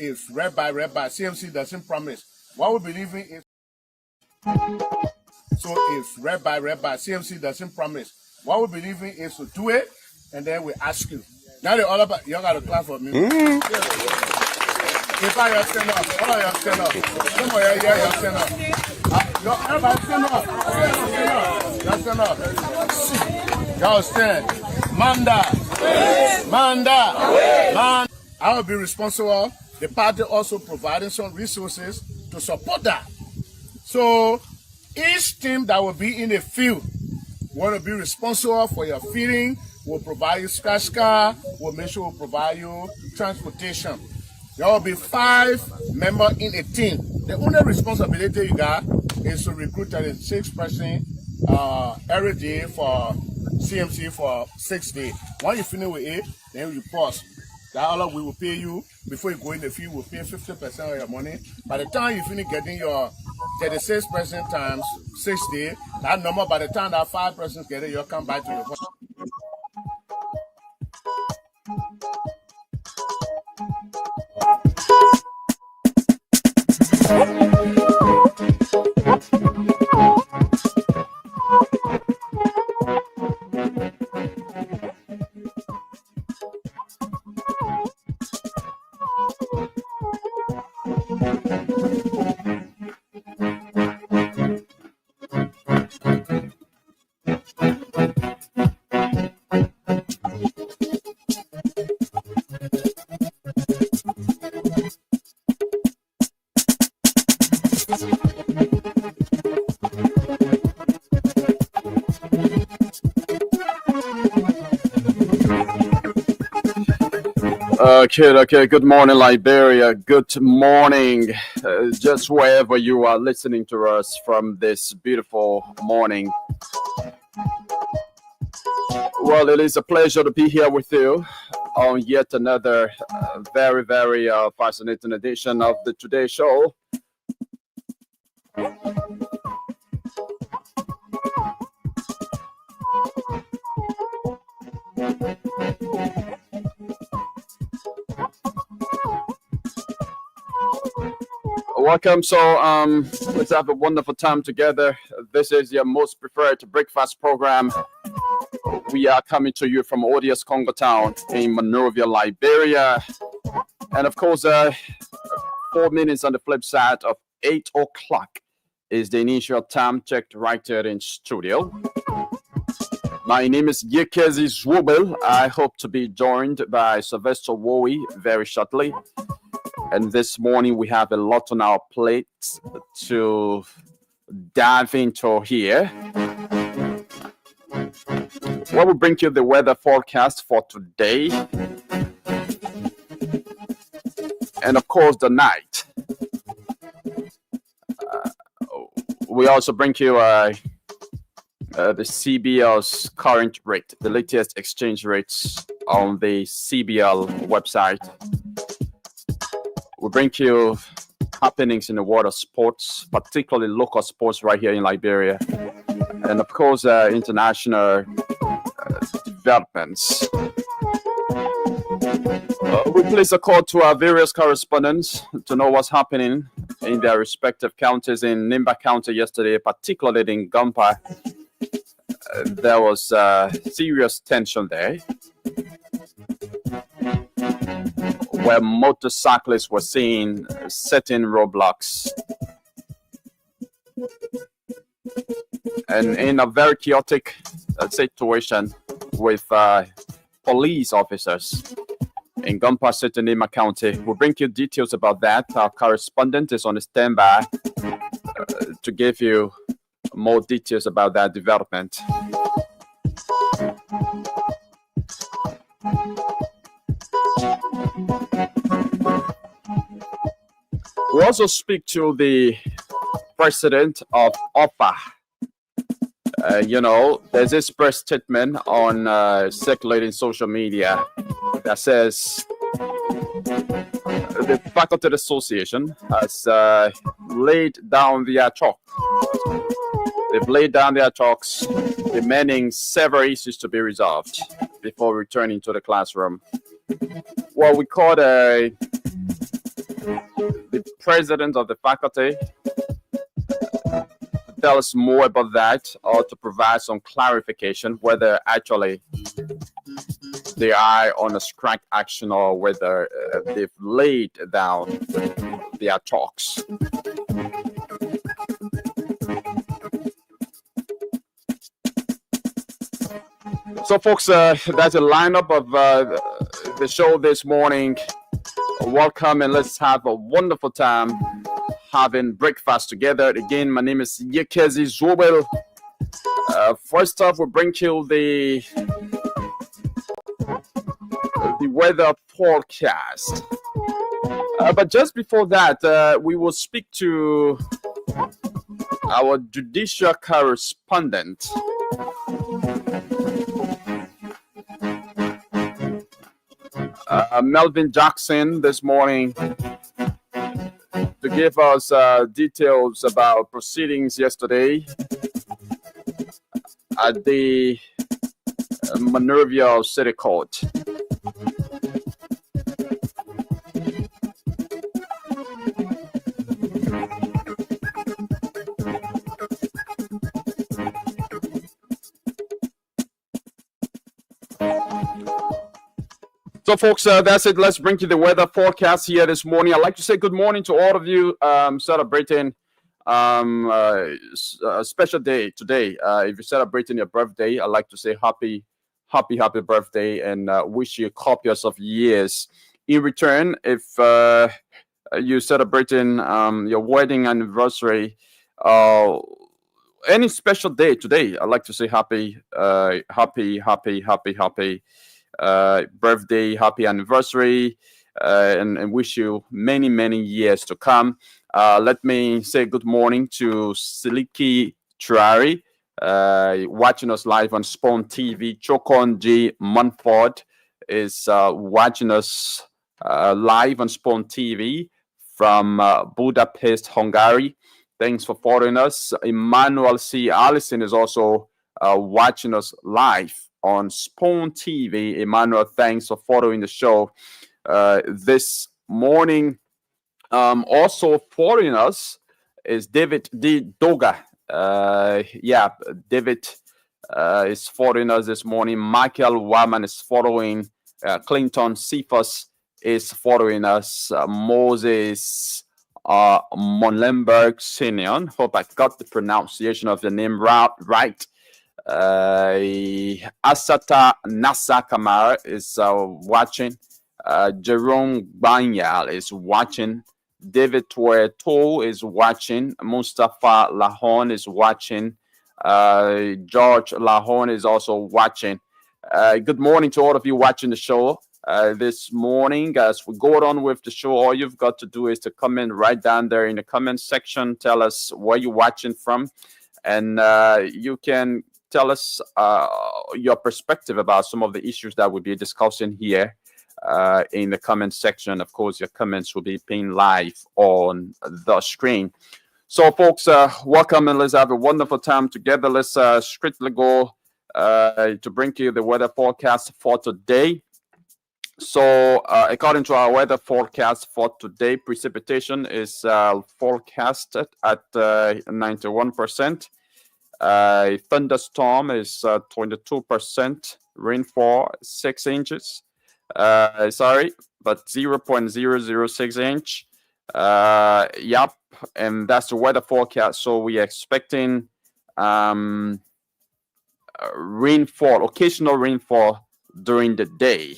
is read by. CMC doesn't promise. What we believe in is read by. CMC doesn't promise. What we believe in is to do it, and then we ask you. Now they're all about. You got to clap for me. If I stand up, all of you stand up. Some of you stand up. Everybody stand up. Y'all stand up. Y'all stand. Manda. I will be responsible. The party also providing some resources to support that. So each team that will be in the field want to be responsible for your feeding. We'll provide you scratch car. We'll make sure we'll provide you transportation. There will be 5 members in a team. The only responsibility you got is to recruit a 6-person every day for CMC for 6 days. Once you finish with it, then you pause. That all we will pay you before you go in the field. We'll pay 50% of your money. By the time you finish getting your 36% times 6 days, that number, by the time that 5 persons get it, you'll come back to your home. Okay. Good morning, Liberia. Good morning. Just wherever you are listening to us from this beautiful morning. Well, it is a pleasure to be here with you on yet another very, very fascinating edition of the Today Show. Welcome. So let's have a wonderful time together. This is your most preferred breakfast program. We are coming to you from Odious Congo Town in Monrovia, Liberia. And of course, 4 minutes on the flip side of 8 o'clock is the initial time checked right here in studio. My name is Yekezi Zwobel. I hope to be joined by Sylvester Wowie very shortly. And this morning we have a lot on our plates to dive into here. We will bring you the weather forecast for today. And of course the night. We also bring you the CBL's current rate, the latest exchange rates on the CBL website. We bring you happenings in the world of sports, particularly local sports right here in Liberia, and of course international developments. We place a call to our various correspondents to know what's happening in their respective counties. In Nimba County yesterday, particularly in Gumpa, there was serious tension there, where motorcyclists were seen setting roadblocks. And in a very chaotic situation with police officers in Gumpa City, Nimba County. We'll bring you details about that. Our correspondent is on the standby to give you more details about that development. We also speak to the president of OPA. There's this press statement on circulating social media that says the Faculty Association has laid down their chalk. They've laid down their chalks, demanding several issues to be resolved before returning to the classroom. Well, we caught a the president of the faculty to tell us more about that, or to provide some clarification whether actually they are on a strike action or whether they've laid down their talks. So, folks, that's a lineup of the show this morning. Welcome, and let's have a wonderful time having breakfast together. Again, my name is Yekezi Zobel. First off, we'll bring you the weather forecast. But just before that, we will speak to our judicial correspondent, Melvin Jackson, this morning to give us details about proceedings yesterday at the Monrovia City Court. So, folks, that's it. Let's bring you the weather forecast here this morning. I'd like to say good morning to all of you celebrating a special day today. If you're celebrating your birthday, I'd like to say happy birthday and wish you copious of years. In return, if you're celebrating your wedding anniversary, any special day today, I'd like to say happy birthday, happy anniversary, and wish you many years to come. Let me say good morning to Siliki Trari, watching us live on Spawn TV. Chokon G. Munford is watching us live on Spawn TV from Budapest, Hungary. Thanks for following us. Emmanuel C. Allison is also watching us live on Spawn TV. Emmanuel, thanks for following the show this morning. Also following us is David D. Doga. David is following us this morning. Michael Waman is following. Clinton Cephas is following us. Moses Monlenberg Senior. Hope I got the pronunciation of the name right. Asata Nasa Kamara is watching. Jerome Banyal is watching. David Tueto is watching. Mustafa Lahon is watching. George Lahon is also watching. Good morning to all of you watching the show this morning. As we go on with the show, all you've got to do is to comment right down there in the comment section. Tell us where you're watching from, and you can tell us your perspective about some of the issues that we'll be discussing here in the comment section. Of course, your comments will be pinned live on the screen. So, folks, welcome, and let's have a wonderful time together. Let's strictly go to bring you the weather forecast for today. So, according to our weather forecast for today, precipitation is forecasted at 91%. Thunderstorm is 22%. Rainfall 6 inches. But 0.006 inch. And that's the weather forecast. So we are expecting rainfall, occasional rainfall during the day.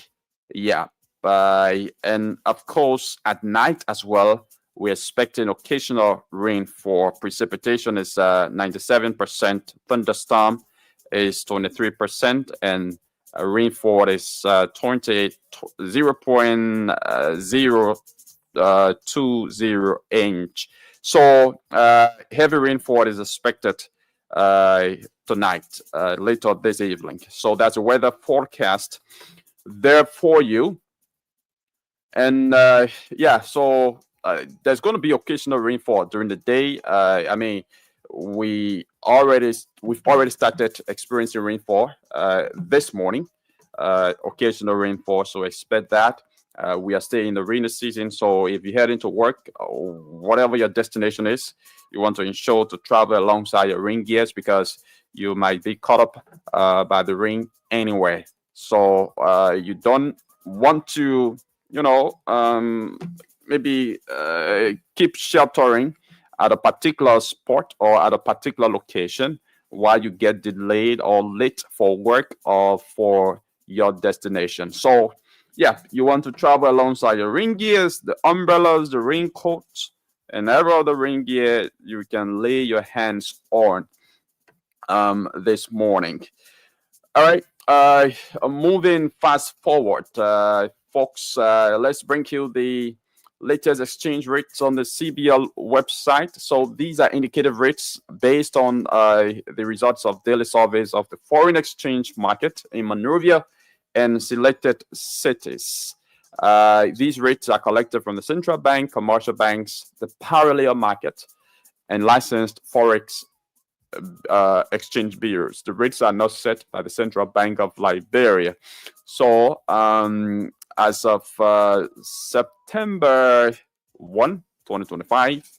And of course at night as well, we're expecting occasional rainfall. Precipitation is 97%. Thunderstorm is 23%, and rainfall is 0.020 inch. So heavy rainfall is expected tonight, later this evening. So that's a weather forecast there for you. And so there's going to be occasional rainfall during the day. We've already started experiencing rainfall this morning, occasional rainfall, so expect that. We are still in the rainy season, so if you head into work, or whatever your destination is, you want to ensure to travel alongside your rain gears because you might be caught up by the rain anyway. So you don't want to, maybe keep sheltering at a particular spot or at a particular location while you get delayed or late for work or for your destination. So, yeah, you want to travel alongside your rain gears, the umbrellas, the raincoats, and every other rain gear you can lay your hands on this morning. All right. Moving fast forward, folks, let's bring you the latest exchange rates on the CBL website. So these are indicative rates based on the results of daily surveys of the foreign exchange market in Monrovia and selected cities. These rates are collected from the central bank, commercial banks, the parallel market, and licensed forex exchange bureaus. The rates are not set by the Central Bank of Liberia. So, as of September 1, 2025,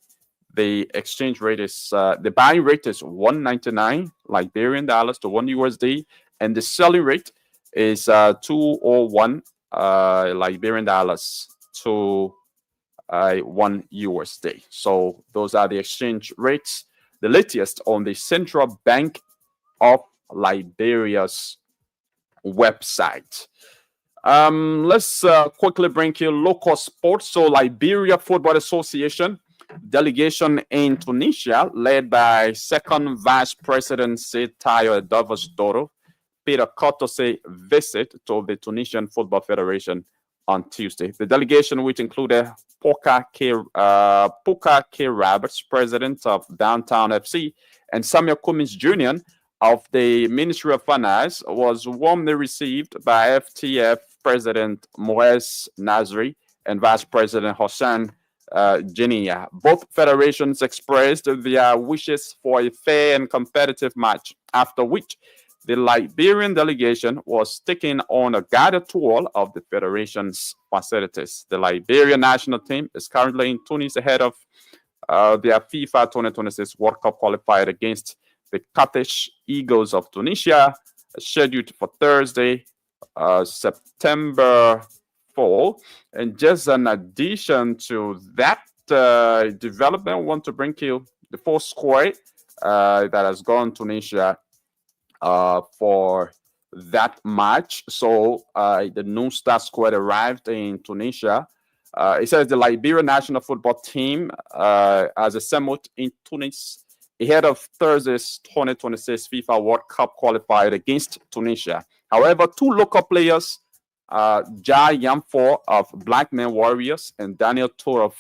the exchange rate is the buying rate is 199 Liberian dollars to 1 USD, and the selling rate is 201 Liberian dollars to 1 USD. So those are the exchange rates, the latest on the Central Bank of Liberia's website. Let's quickly bring you local sports. So Liberia Football Association delegation in Tunisia, led by second Vice President Tayo Edovas Doro, paid a courtesy visit to the Tunisian Football Federation on Tuesday. The delegation, which included Puka K. Roberts, president of Downtown FC, and Samuel Cummins Jr. of the Ministry of Finance, was warmly received by FTF President Moez Nasri and Vice President Hossein Jenia. Both federations expressed their wishes for a fair and competitive match, after which the Liberian delegation was taken on a guided tour of the federation's facilities. The Liberian national team is currently in Tunis ahead of their FIFA 2026 World Cup qualifier against the Scottish Eagles of Tunisia, scheduled for Thursday, September 4. And just in addition to that development, I want to bring you the full squad that has gone to Tunisia for that match. So the new star squad arrived in Tunisia. It says the Liberian national football team has assembled in Tunis ahead of Thursday's 2026 FIFA World Cup qualifier against Tunisia. However, two local players, Jai Yamfor of Black Men Warriors and Daniel Tour of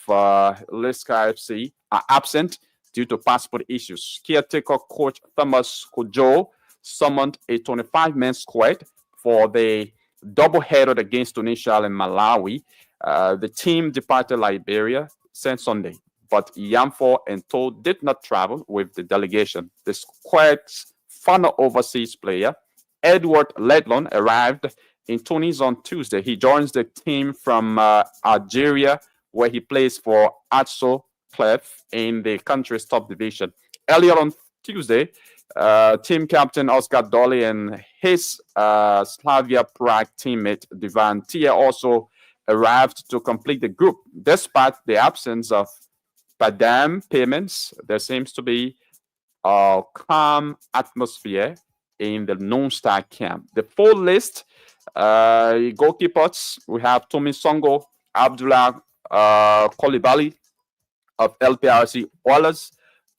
Liska FC, are absent due to passport issues. Caretaker coach Thomas Kojo summoned a 25-man squad for the doubleheader against Tunisia and Malawi. The team departed Liberia since Sunday, but Yamfor and Toll did not travel with the delegation. The squad's former overseas player, Edward Ledlon, arrived in Tunis on Tuesday. He joins the team from Algeria, where he plays for Atso Clef in the country's top division. Earlier on Tuesday, team captain Oscar Dolly and his Slavia Prague teammate Divan Tia also arrived to complete the group. Despite the absence of Padam payments, there seems to be a calm atmosphere in the non-star camp. The full list, goalkeepers, we have Tomi Songo, Abdullah Kolibali of LPRC Oilers.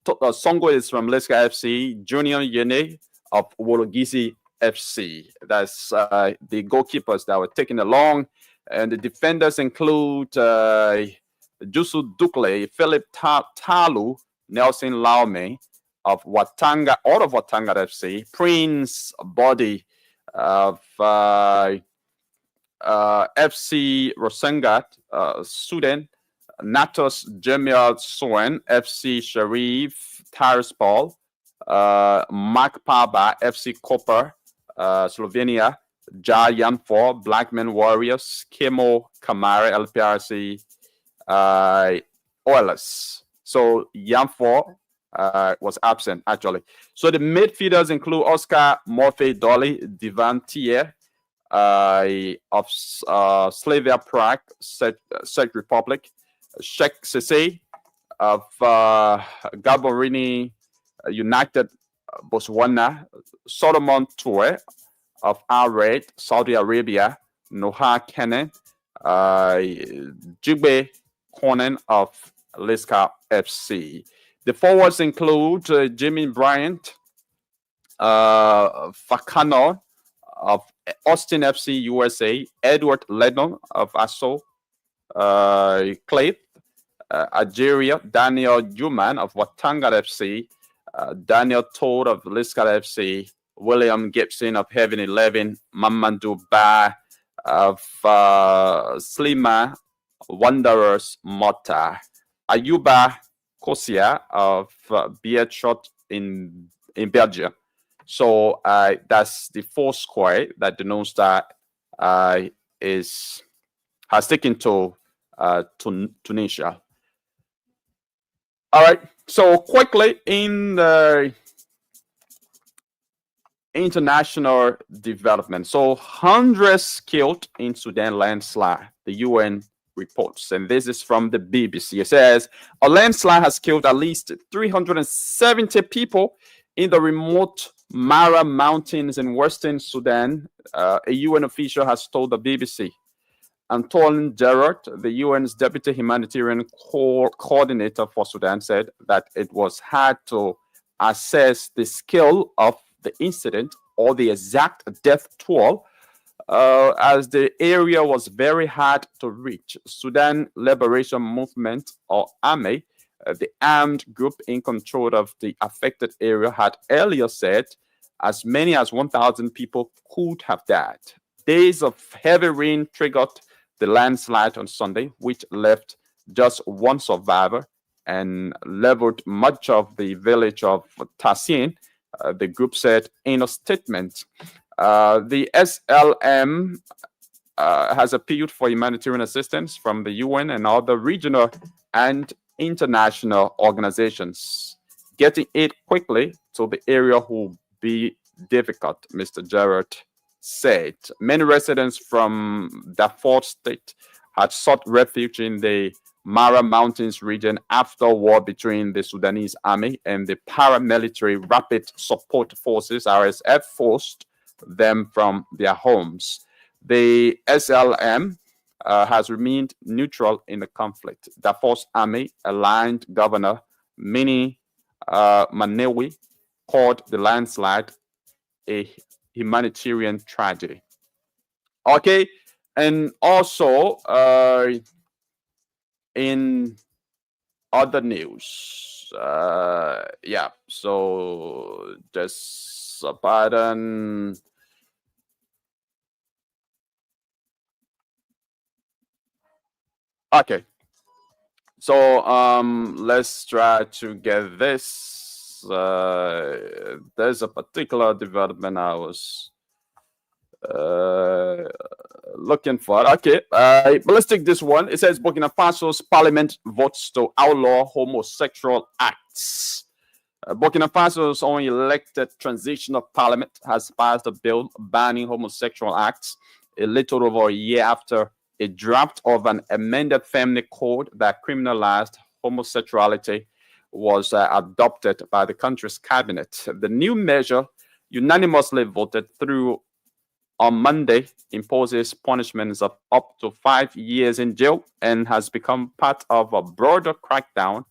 Songo is from Liska FC, Junior Yene of Wologisi FC. That's the goalkeepers that were taken along. And the defenders include Jusu Dukle, Philip Talu, Nelson Laume of Watanga, out of Watanga FC, Prince Body of FC Rosengat, Sudan, Natos Jemiel Soen, FC Sharif Tiraspol, Mark Paba, FC Koper, Slovenia, Giant 4, Black Men Warriors, Kimo, Kamara, LPRC, Oilers. So Yan 4 was absent, actually. So the midfielders include Oscar Morphe Dolly, Divan Thier of Slavia Prague, Czech Republic, Sheikh Sese of Gaborone United Botswana, Solomon Toure of Al Raed, Saudi Arabia, Noha Kenen, Jigbe Konen of Liska FC. The forwards include Jimmy Bryant, Fakano of Austin FC USA, Edward Lennon of Asso, Clay, Algeria, Daniel Juman of Watanga FC, Daniel Todd of Liska FC, William Gibson of Heaven 11, Mamadou Ba of Slima Wanderers Mota, Ayuba Kosia of Beerschot in Belgium. So that's the fourth squad that the Lone Star has taken to Tunisia. All right. So quickly in the international development. So hundreds killed in Sudan landslide, the UN reports. And this is from the BBC. It says a landslide has killed at least 370 people in the remote Mara Mountains in Western Sudan, a UN official has told the BBC. Antoine Gerard, the UN's deputy humanitarian coordinator for Sudan, said that it was hard to assess the scale of the incident or the exact death toll, as the area was very hard to reach. Sudan Liberation Movement, or AME, the armed group in control of the affected area, had earlier said as many as 1,000 people could have died. Days of heavy rain triggered the landslide on Sunday, which left just one survivor and leveled much of the village of Tassin, the group said in a statement. The SLM has appealed for humanitarian assistance from the UN and other regional and international organizations. Getting aid quickly to the area will be difficult, Mr. Gerard said. Many residents from Darfur State had sought refuge in the Mara Mountains region after war between the Sudanese army and the paramilitary Rapid Support Forces, RSF, forced them from their homes. The SLM has remained neutral in the conflict. Darfur's army aligned governor Mini Manewi called the landslide a humanitarian tragedy. Okay, and also in other news, yeah, so just a pardon. Okay, so let's try to get this. There's a particular development I was looking for. Okay, but let's take this one. It says Burkina Faso's parliament votes to outlaw homosexual acts. Burkina Faso's own elected transitional parliament has passed a bill banning homosexual acts a little over a year after a draft of an amended family code that criminalized homosexuality was adopted by the country's cabinet. The new measure, unanimously voted through on Monday, imposes punishments of up to 5 years in jail and has become part of a broader crackdown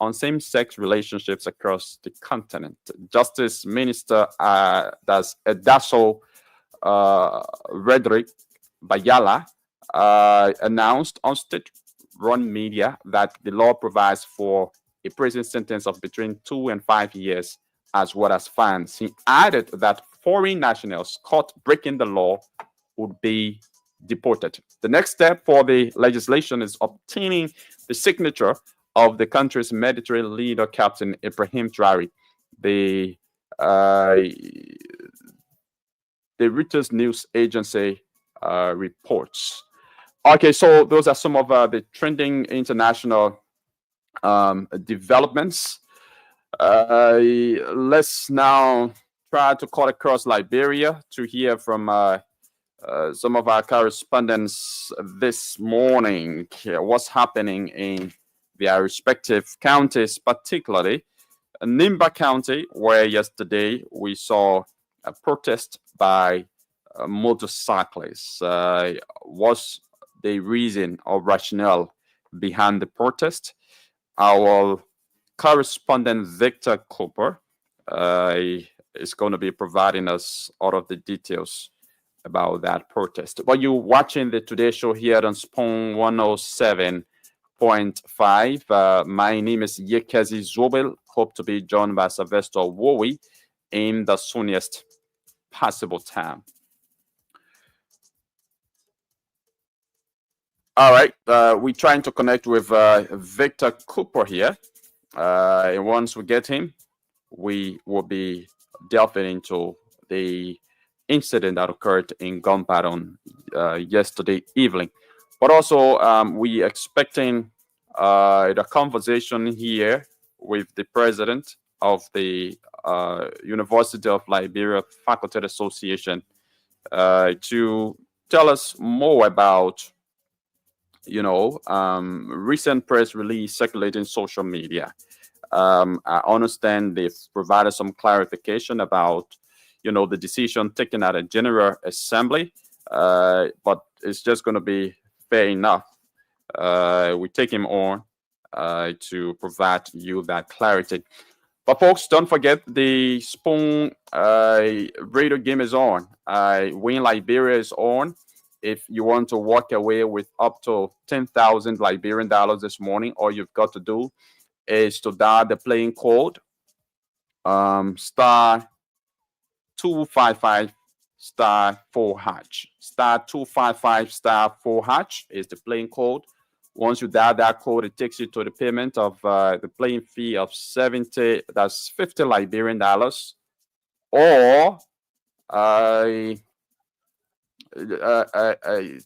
on same-sex relationships across the continent. Justice Minister Dasso Redrick Bayala announced on state-run media that the law provides for a prison sentence of between 2 and 5 years, as well as fines. He added that foreign nationals caught breaking the law would be deported. The next step for the legislation is obtaining the signature of the country's military leader, Captain Ibrahim Traore. The the Reuters news agency reports. Okay, so those are some of the trending international developments. Let's now try to cut across Liberia to hear from some of our correspondents this morning. What's happening in their respective counties, particularly Nimba County, where yesterday we saw a protest by motorcyclists. What's the reason or rationale behind the protest? Our correspondent Victor Cooper is going to be providing us all of the details about that protest. But you're watching the Today Show here on Spoon 107.5. My name is Yekezi Zobel. Hope to be joined by Sylvester Wowie in the soonest possible time. All right, we're trying to connect with Victor Cooper here. And once we get him, we will be delving into the incident that occurred in Gomparon yesterday evening. But also, we expecting the conversation here with the president of the University of Liberia Faculty Association to tell us more about, recent press release circulating social media. I understand they've provided some clarification about, the decision taken at a General Assembly, but it's just going to be fair enough. We take him on to provide you that clarity. But folks, don't forget the Spoon radio game is on. Win Liberia is on. If you want to walk away with up to 10,000 Liberian dollars this morning, all you've got to do is to dial the playing code star 255 star 4 hatch. Star 255 star 4 hatch is the playing code. Once you dial that code, it takes you to the payment of the playing fee of 70. That's 50 Liberian dollars, or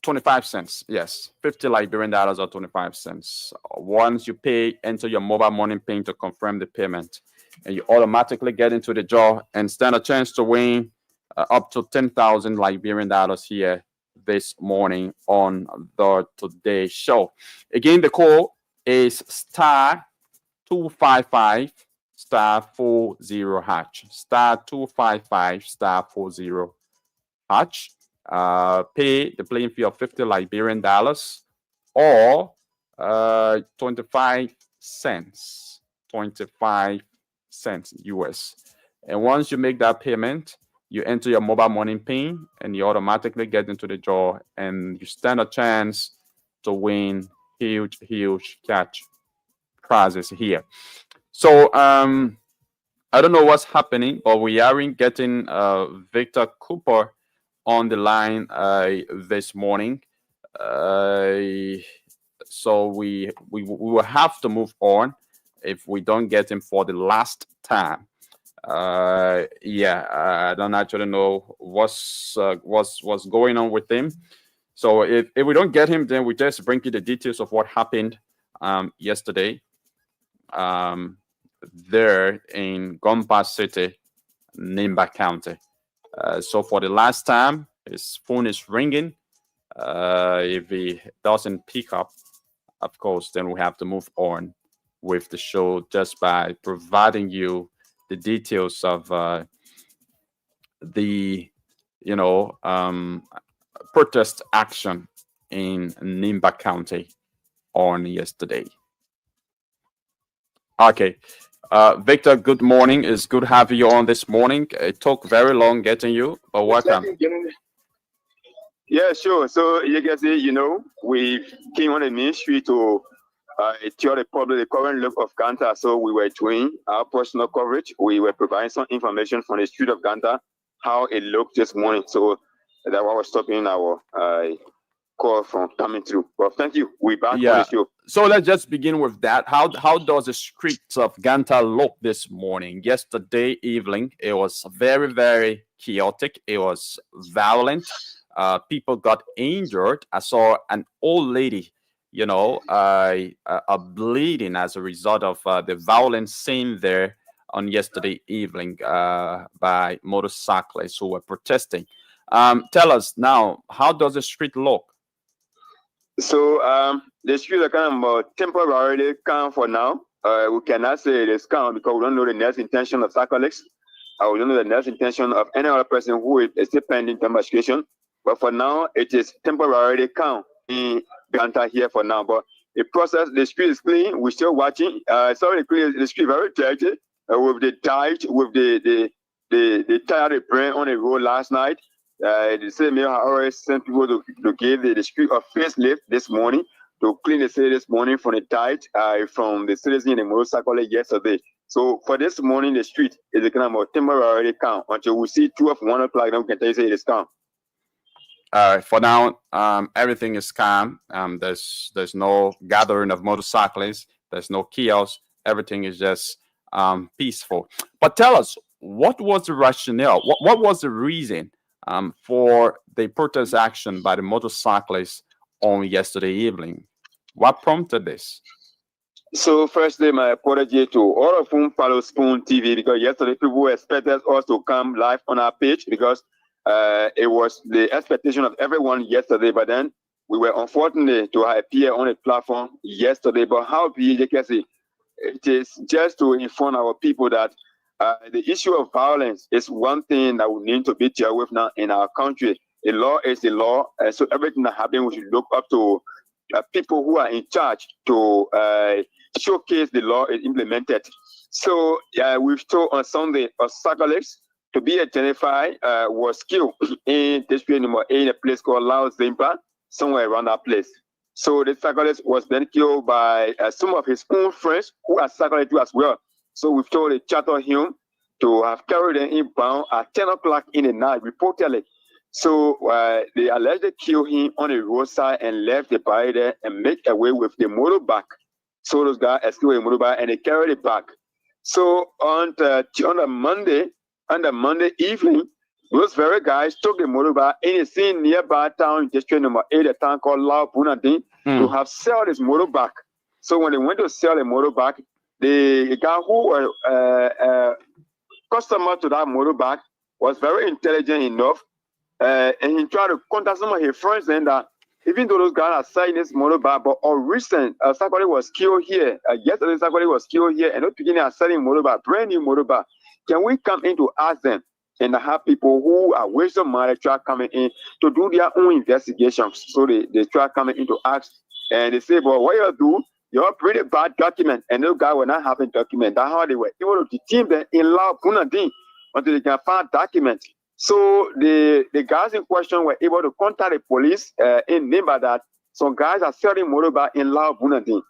25 cents. Yes, 50 Liberian dollars or 25 cents. Once you pay, enter your mobile money pin to confirm the payment, and you automatically get into the draw and stand a chance to win up to 10,000 Liberian dollars here this morning on the Today Show. Again, the code is star 255 star 40 hatch. Star 255 star 40 hatch. Pay the playing fee of 50 Liberian dollars or 25 cents. 25 cents US. And once you make that payment, you enter your mobile money pin and you automatically get into the draw and you stand a chance to win huge cash prizes here. So I don't know what's happening, but we aren't getting Victor Cooper on the line this morning. So we will have to move on if we don't get him for the last time. I don't actually know what's going on with him. So if we don't get him, then we just bring you the details of what happened yesterday there in Gompa City, Nimba County. So for the last time, his phone is ringing. If he doesn't pick up, of course, then we have to move on with the show just by providing you the details of the protest action in Nimba County on yesterday. Okay. Victor, good morning. It's good having you on this morning. It took very long getting you, but welcome. Yeah, sure. So you guys say, we came on the ministry to tell the public the current look of Ganta. So we were doing our personal coverage. We were providing some information from the street of Ganta, how it looked this morning. So that was stopping our call from coming through. Well, thank you. We're back on Yeah. the show. So let's just begin with that. How does the streets of Ganta look this morning? Yesterday evening, it was very, very chaotic. It was violent. People got injured. I saw an old lady, bleeding as a result of the violence seen there on yesterday evening by motorcyclists who were protesting. Tell us now, how does the street look? So the streets are kind of temporarily calm for now. We cannot say it is calm because we don't know the next intention of cyclists. We don't know the next intention of any other person who is still pending demonstration. But for now, it is temporarily calm in Ganta here for now. But the process, the street is clean. We're still watching. It's already clean. The street very dirty with the tide, with the tire they burned on the road last night. The city mayor has already sent people to give the street a facelift this morning to clean the city this morning from the tide from the citizens in the motorcycle yesterday. So for this morning, the street is a kind of temporarily calm until we see 2 or 1 o'clock. Then we can tell you it is calm. For now, everything is calm. There's no gathering of motorcyclists. There's no chaos. Everything is just peaceful. But tell us, what was the rationale? What was the reason for the protest action by the motorcyclists on yesterday evening? What prompted this? So firstly, my apology to all of whom follow Spoon TV, because yesterday people expected us to come live on our page because it was the expectation of everyone yesterday, but then we were unfortunate to appear on a platform yesterday. But how be it is just to inform our people that the issue of violence is one thing that we need to be dealt with now in our country. The law is the law, and so everything that happens, we should look up to people who are in charge to showcase the law is implemented. So we've told on Sunday a cyclist to be identified was killed in district number 8 in a place called Nimba, somewhere around that place. So the cyclist was then killed by some of his own friends who are cyclists as well. So we've told the charter him to have carried him inbound at 10 o'clock in the night, reportedly. So they allegedly killed him on the roadside and left the body there and made away with the motorbike. So those guys escaped the motorbike and they carried it back. So on the Monday evening, those very guys took the motorbike in a scene nearby town, district number 8, a town called Lao Bunadin, to have sold his motorbike. So when they went to sell the motorbike, the guy who was customer to that motorbike was very intelligent enough, and he tried to contact some of his friends and that even though those guys are selling this motorbike, but on recent, somebody was killed here. Yesterday, somebody was killed here, and those beginning are selling motorbike, brand new motorbike. Can we come in to ask them and have people who are wasting money try coming in to do their own investigations? So they try coming in to ask, and they say, "But what you do? You're pretty bad document," and those guys were not having document. That's how they were able to detain them in Lao Bunadin until they can find documents. So the guys in question were able to contact the police in Nimba that some guys are selling motorbike in Lao Bunadin.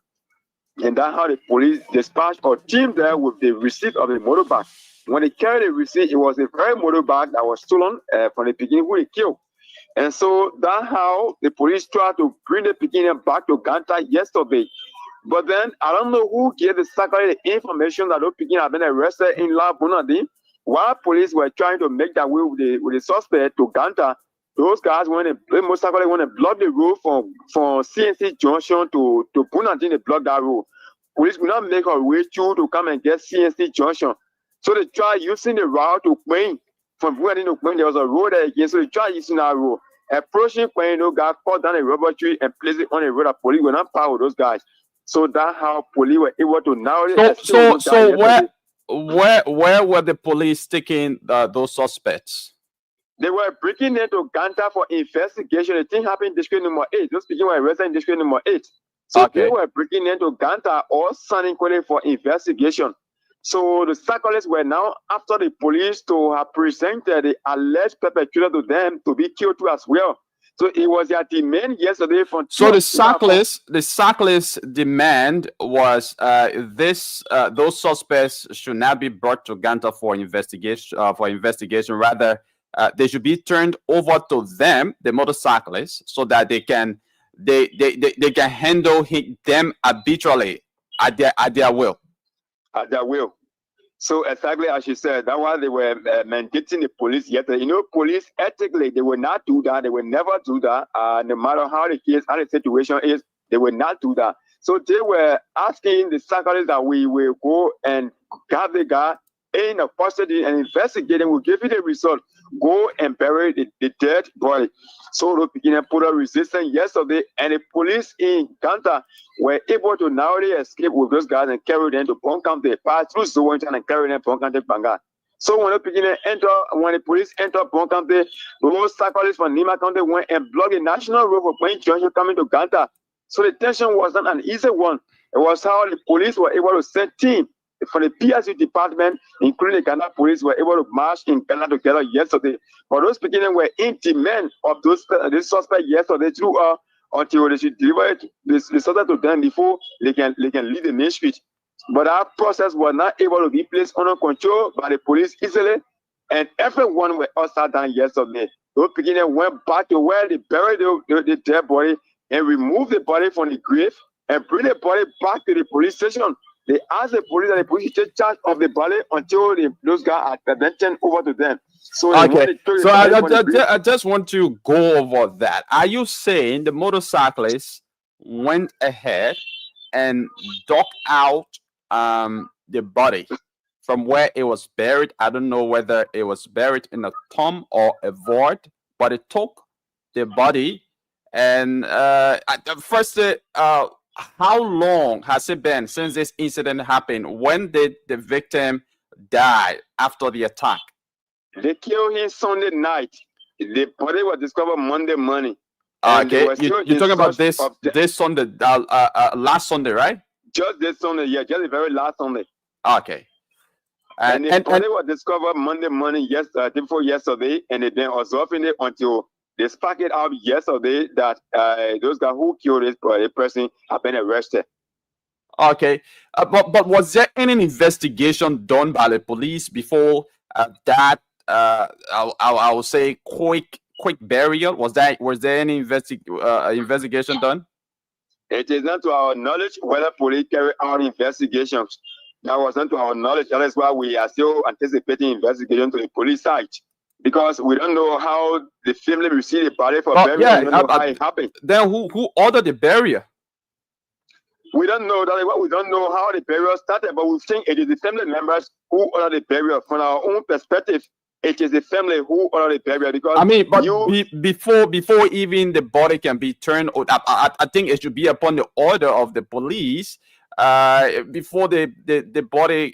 And that's how the police dispatched a team there with the receipt of the motorbike. When they carried the receipt, it was a very motorbike that was stolen from the beginning who they killed. And so that's how the police tried to bring the beginning back to Ganta yesterday. But then I don't know who gave the secretary the information that those beginners have been arrested in La Bunadin. While police were trying to make that way with the suspect to Ganta, those guys want to block the road from CNC Junction to Bunadin. They blocked that road. Police could not make a way through to come and get CNC Junction. So they tried using the route to Queen. From Bunadin to Queen, there was a road there again. So they tried using that road. Approaching Queen, those guys cut down a rubber tree and placed it on the road. The police were not power with those guys. So that's how police were able to narrow. So where were the police taking those suspects? They were breaking into Ganta for investigation. The thing happened in district number 8. Those people were arrested in district number 8. So They were breaking into Ganta or Sunny for investigation. So the cyclists were now after the police to have presented the alleged perpetrator to them to be killed too as well. So it was their demand yesterday from. So the cyclist demand was those suspects should not be brought to Ganta for investigation. Rather, they should be turned over to them, the motorcyclists, so that they can handle them arbitrarily at their will. At their will. So exactly as you said, that's why they were mandating the police yesterday. You know, police ethically, they will not do that. They will never do that. No matter how the case, how the situation is, they will not do that. So they were asking the cyclists that we will go and have the guy in a custody and investigate and we'll give you the result. Go and bury the dead body. So they begin to put a resistance yesterday, and the police in Ganta were able to narrowly escape with those guys and carry them to Pont They pass through Zowinton and carry them to Pont Banga. So when the police enter Pont those cyclists from Nimba County went and blocked the national road for Point Junction coming to Ganta. So the tension was not an easy one. It was how the police were able to send team from the PSU department, including the Ghana police, were able to march in Ghana together yesterday. But those beginning were in demand of those suspects yesterday through until they should deliver the suspect to them before they can leave the main street. But that process was not able to be placed under control by the police easily, and everyone were upside down yesterday. Those beginning went back to where they buried the dead body and removed the body from the grave and bring the body back to the police station. They asked the police and the police take charge of the body until those guys are then turned over to them. So okay, so I just want to go over that. Are you saying the motorcyclists went ahead and dug out the body from where it was buried? I don't know whether it was buried in a tomb or a void, but it took the body and first how long has it been since this incident happened? When did the victim die after the attack? They killed him Sunday night. The body was discovered Monday morning. Okay, you're talking about this Sunday, last Sunday, right? Just this Sunday, yeah, just the very last Sunday. Okay. And the body was discovered Monday morning, before yesterday, and they then observing it until they sparked it out yesterday that those guys who killed this person have been arrested. Okay, but was there any investigation done by the police before that? I would say quick burial. Was there any investigation done? It is not to our knowledge whether police carry out investigations. That was not to our knowledge. That is why we are still anticipating investigation to the police side. Because we don't know how the family received the body for burial. Yeah, we don't know how it happened. Then who ordered the burial? We don't know that. We don't know how the burial started, but we think it is the family members who ordered the burial. From our own perspective, it is the family who ordered the burial. Because I mean, but before even the body can be turned, I think it should be upon the order of the police. Before the body,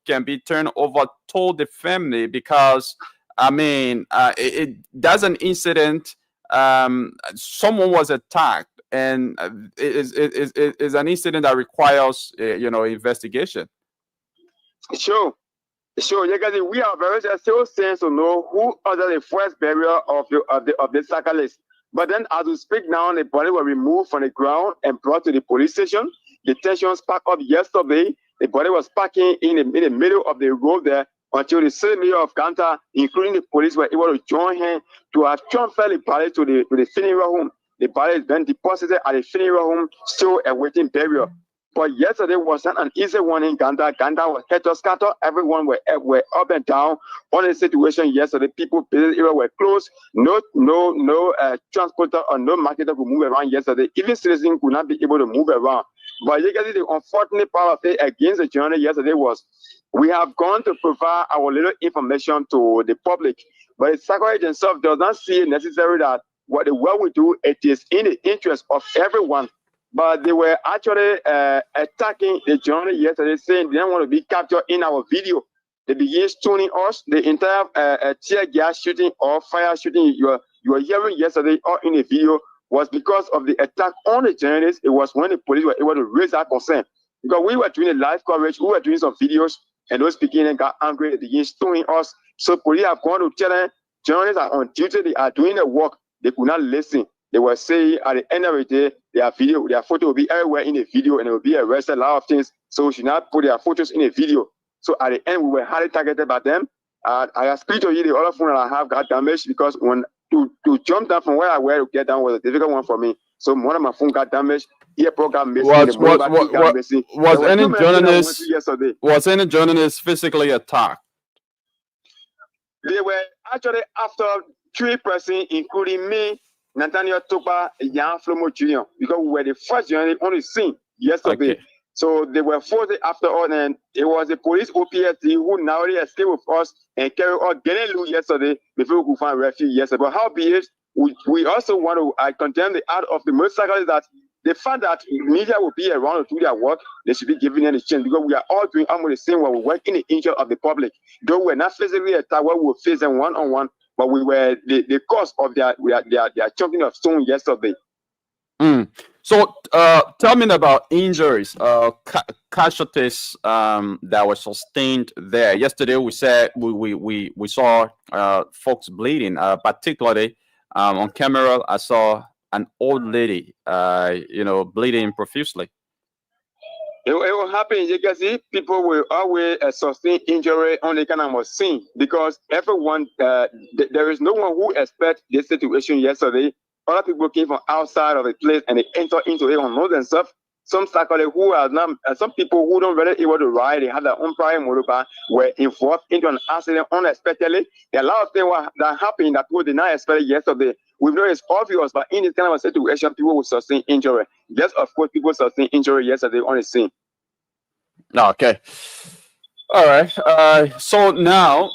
can be turned over to the family, because I mean, that's an incident. Someone was attacked, and it is an incident that requires, investigation. Sure. Because we are very still saying to know who ordered the first burial of the cyclist. But then, as we speak now, the body was removed from the ground and brought to the police station. The tension sparked up yesterday. The body was parking in the middle of the road there until the city mayor of Ganta, including the police, were able to join him to have transferred the body to the funeral home. The body is then deposited at the funeral home, still awaiting burial. But yesterday was not an easy one in Ganta. Ganta was scattered. Everyone were up and down on the situation yesterday. People were closed. No transporter or no marketer could move around yesterday. Even citizens could not be able to move around. But the unfortunate part of it against the journey yesterday was we have gone to provide our little information to the public, but the Secretary themselves does not see it necessary that what we do, it is in the interest of everyone. But they were actually attacking the journey yesterday, saying they don't want to be captured in our video. They began stoning us. The entire tear gas shooting or fire shooting you were hearing yesterday or in the video was because of the attack on the journalists. It was when the police were able to raise our concern. Because we were doing a live coverage, we were doing some videos, and those beginning got angry, they began stoning us. So police have gone to tell them, journalists are on duty, they are doing the work. They could not listen. They were saying at the end of the day, their photo will be everywhere in the video and they will be arrested, a lot of things. So we should not put their photos in a video. So at the end, we were highly targeted by them. I explained to you the other phone that I have got damaged because when to jump down from where I were to get down was a difficult one for me. So one of my phone got damaged. Earplug got missing. The mobile battery got missing. Was any journalist yesterday? Was any journalist physically attacked? They were actually after 3 persons, including me, Nathaniel Topa, Jan Flomo Jr., because we were the first journalist on the scene yesterday. Okay. So they were forced after all, and it was the police OPSD who narrowly escaped with us and carried out getting loose yesterday before we could find refuge yesterday. But how be it, we also want to condemn the art of the motorcyclists that the fact that media will be around to do their work, they should be given any chance because we are all doing almost the same while we work in the interest of the public. Though we're not physically attacked, we were facing one-on-one, but we were the cause of their chunking of stone yesterday. So tell me about injuries, casualties that were sustained there. Yesterday we said we saw folks bleeding, particularly on camera. I saw an old lady, bleeding profusely. It will happen. You can see people will always sustain injury on the kind of scene because everyone, there is no one who expects this situation yesterday. Other people came from outside of the place and they enter into it on roads and stuff. Some cyclists who are not, some people who don't really able to ride, they have their own private motorbike, were involved into an accident unexpectedly. There are a lot of things that happened that people did not expect yesterday. We know it's obvious, but in this kind of a situation, people will sustain injury. Yes, of course, people sustain injury yesterday on the scene. Okay. All right. So now,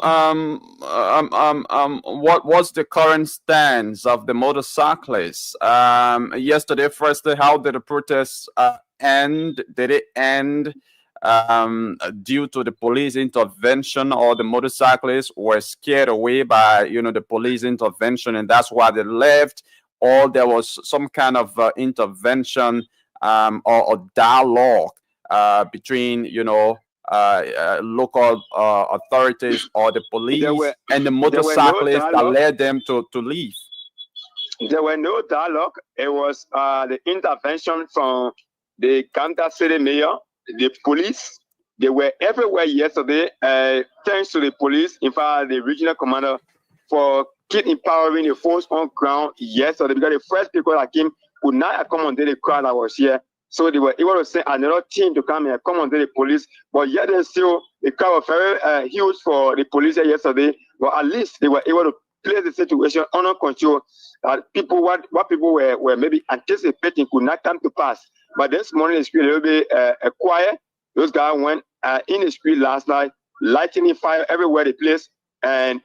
what was the current stance of the motorcyclists? Yesterday, firstly, how did the protests end? Did it end due to the police intervention, or the motorcyclists were scared away by the police intervention, and that's why they left? Or there was some kind of intervention or dialogue between local authorities or the police and the motorcyclists that led them to leave? There were no dialogue. It was the intervention from the Kanta City Mayor, the police. They were everywhere yesterday. Thanks to the police, in fact, the regional commander, for keep empowering the force on ground yesterday, because the first people that came could not accommodate the crowd that was here. So they were able to send another team to come and accommodate the police. But yet and still, the crowd was very huge for the police yesterday. But at least they were able to place the situation under control. People, what people were maybe anticipating could not come to pass. But this morning, the street a little bit quiet. Those guys went in the street last night, lighting fire everywhere they place, and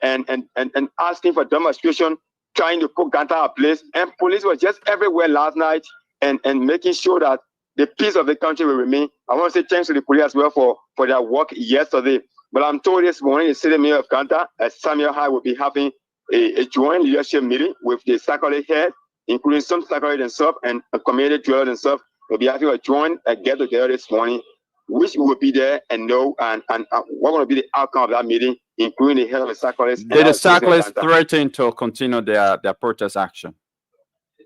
asking for demonstration, trying to put Ganta a place. And police were just everywhere last night and making sure that the peace of the country will remain. I want to say thanks to the police as well for their work yesterday. But I'm told this morning the city mayor of Ganta, Samuel High, will be having a joint leadership meeting with the cyclist head, including some cyclists themselves and community dwellers themselves. We'll be having a joint get together this morning, which will be there and know and what will be the outcome of that meeting, including the head of the cyclists. Did the cyclists threaten to continue their protest action?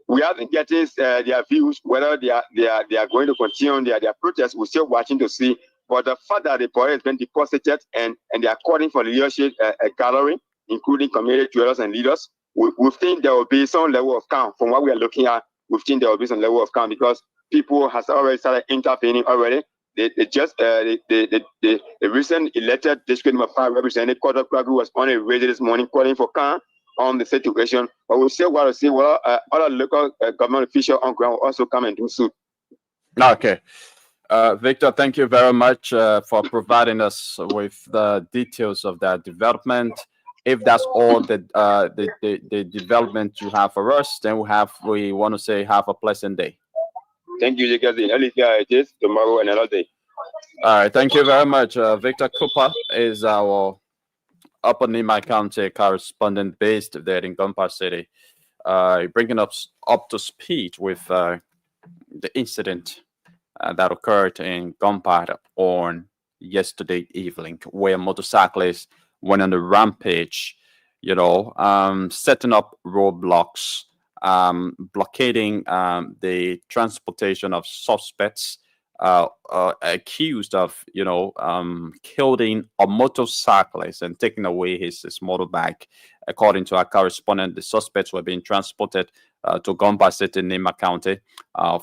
We haven't getting their views, whether they are going to continue their protest. We're still watching to see. But the fact that the body has been deposited and they are calling for leadership gathering, including community dwellers and leaders, we think there will be some level of calm. From what we are looking at, we think there will be some level of calm because people has already started intervening already. The recent elected district number 5 representative, Kodak Kragu, was on a radio this morning calling for calm on the situation, but we still want to see what other local government officials on ground will also come and do soon. Okay. Victor, thank you very much for providing us with the details of that development. If that's all the development you have for us, then we want to say have a pleasant day. Thank you, Jacob. It is tomorrow and another day. All right, thank you very much. Victor Cooper is our Upper Nimba County correspondent based there in Gompa City, bringing us up to speed with the incident that occurred in Gompa on yesterday evening, where motorcyclists went on the rampage, setting up roadblocks, blockading the transportation of suspects accused of, killing a motorcyclist and taking away his motorbike. According to our correspondent, the suspects were being transported to Gompa City, Nimba County,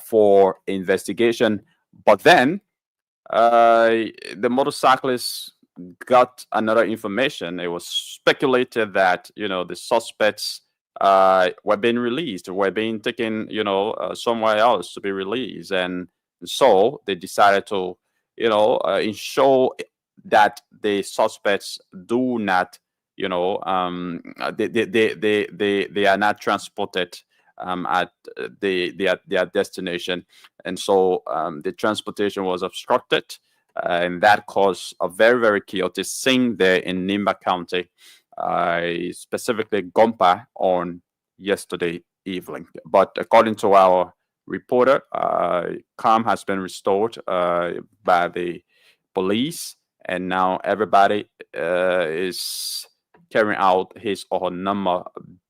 for investigation. But then the motorcyclist got another information. It was speculated that the suspects were being released, were being taken somewhere else to be released, and so they decided to ensure that the suspects do not they are not transported at their destination, and so the transportation was obstructed, and that caused a very, very chaotic scene there in Nimba County, specifically Gompa, on yesterday evening. But according to our reporter, calm has been restored by the police, and now everybody is carrying out his or her number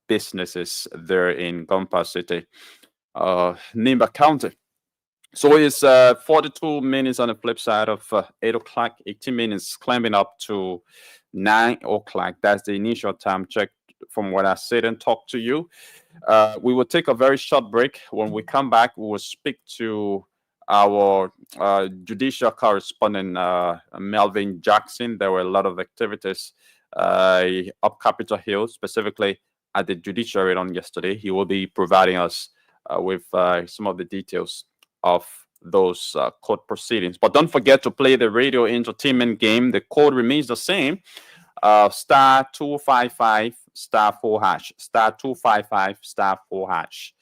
businesses there in Gompa City, Nimba County. So it's 42 minutes on the flip side of 8 o'clock, 18 minutes climbing up to 9 o'clock. That's the initial time check from what I said and talked to you. We will take a very short break. When we come back, we will speak to our judicial correspondent, Melvin Jackson. There were a lot of activities up Capitol Hill, specifically at the judiciary on yesterday. He will be providing us with some of the details of those court proceedings. But don't forget to play the radio entertainment game. The code remains the same. Star 255 star 4 hash. Star 255 star 4 hash.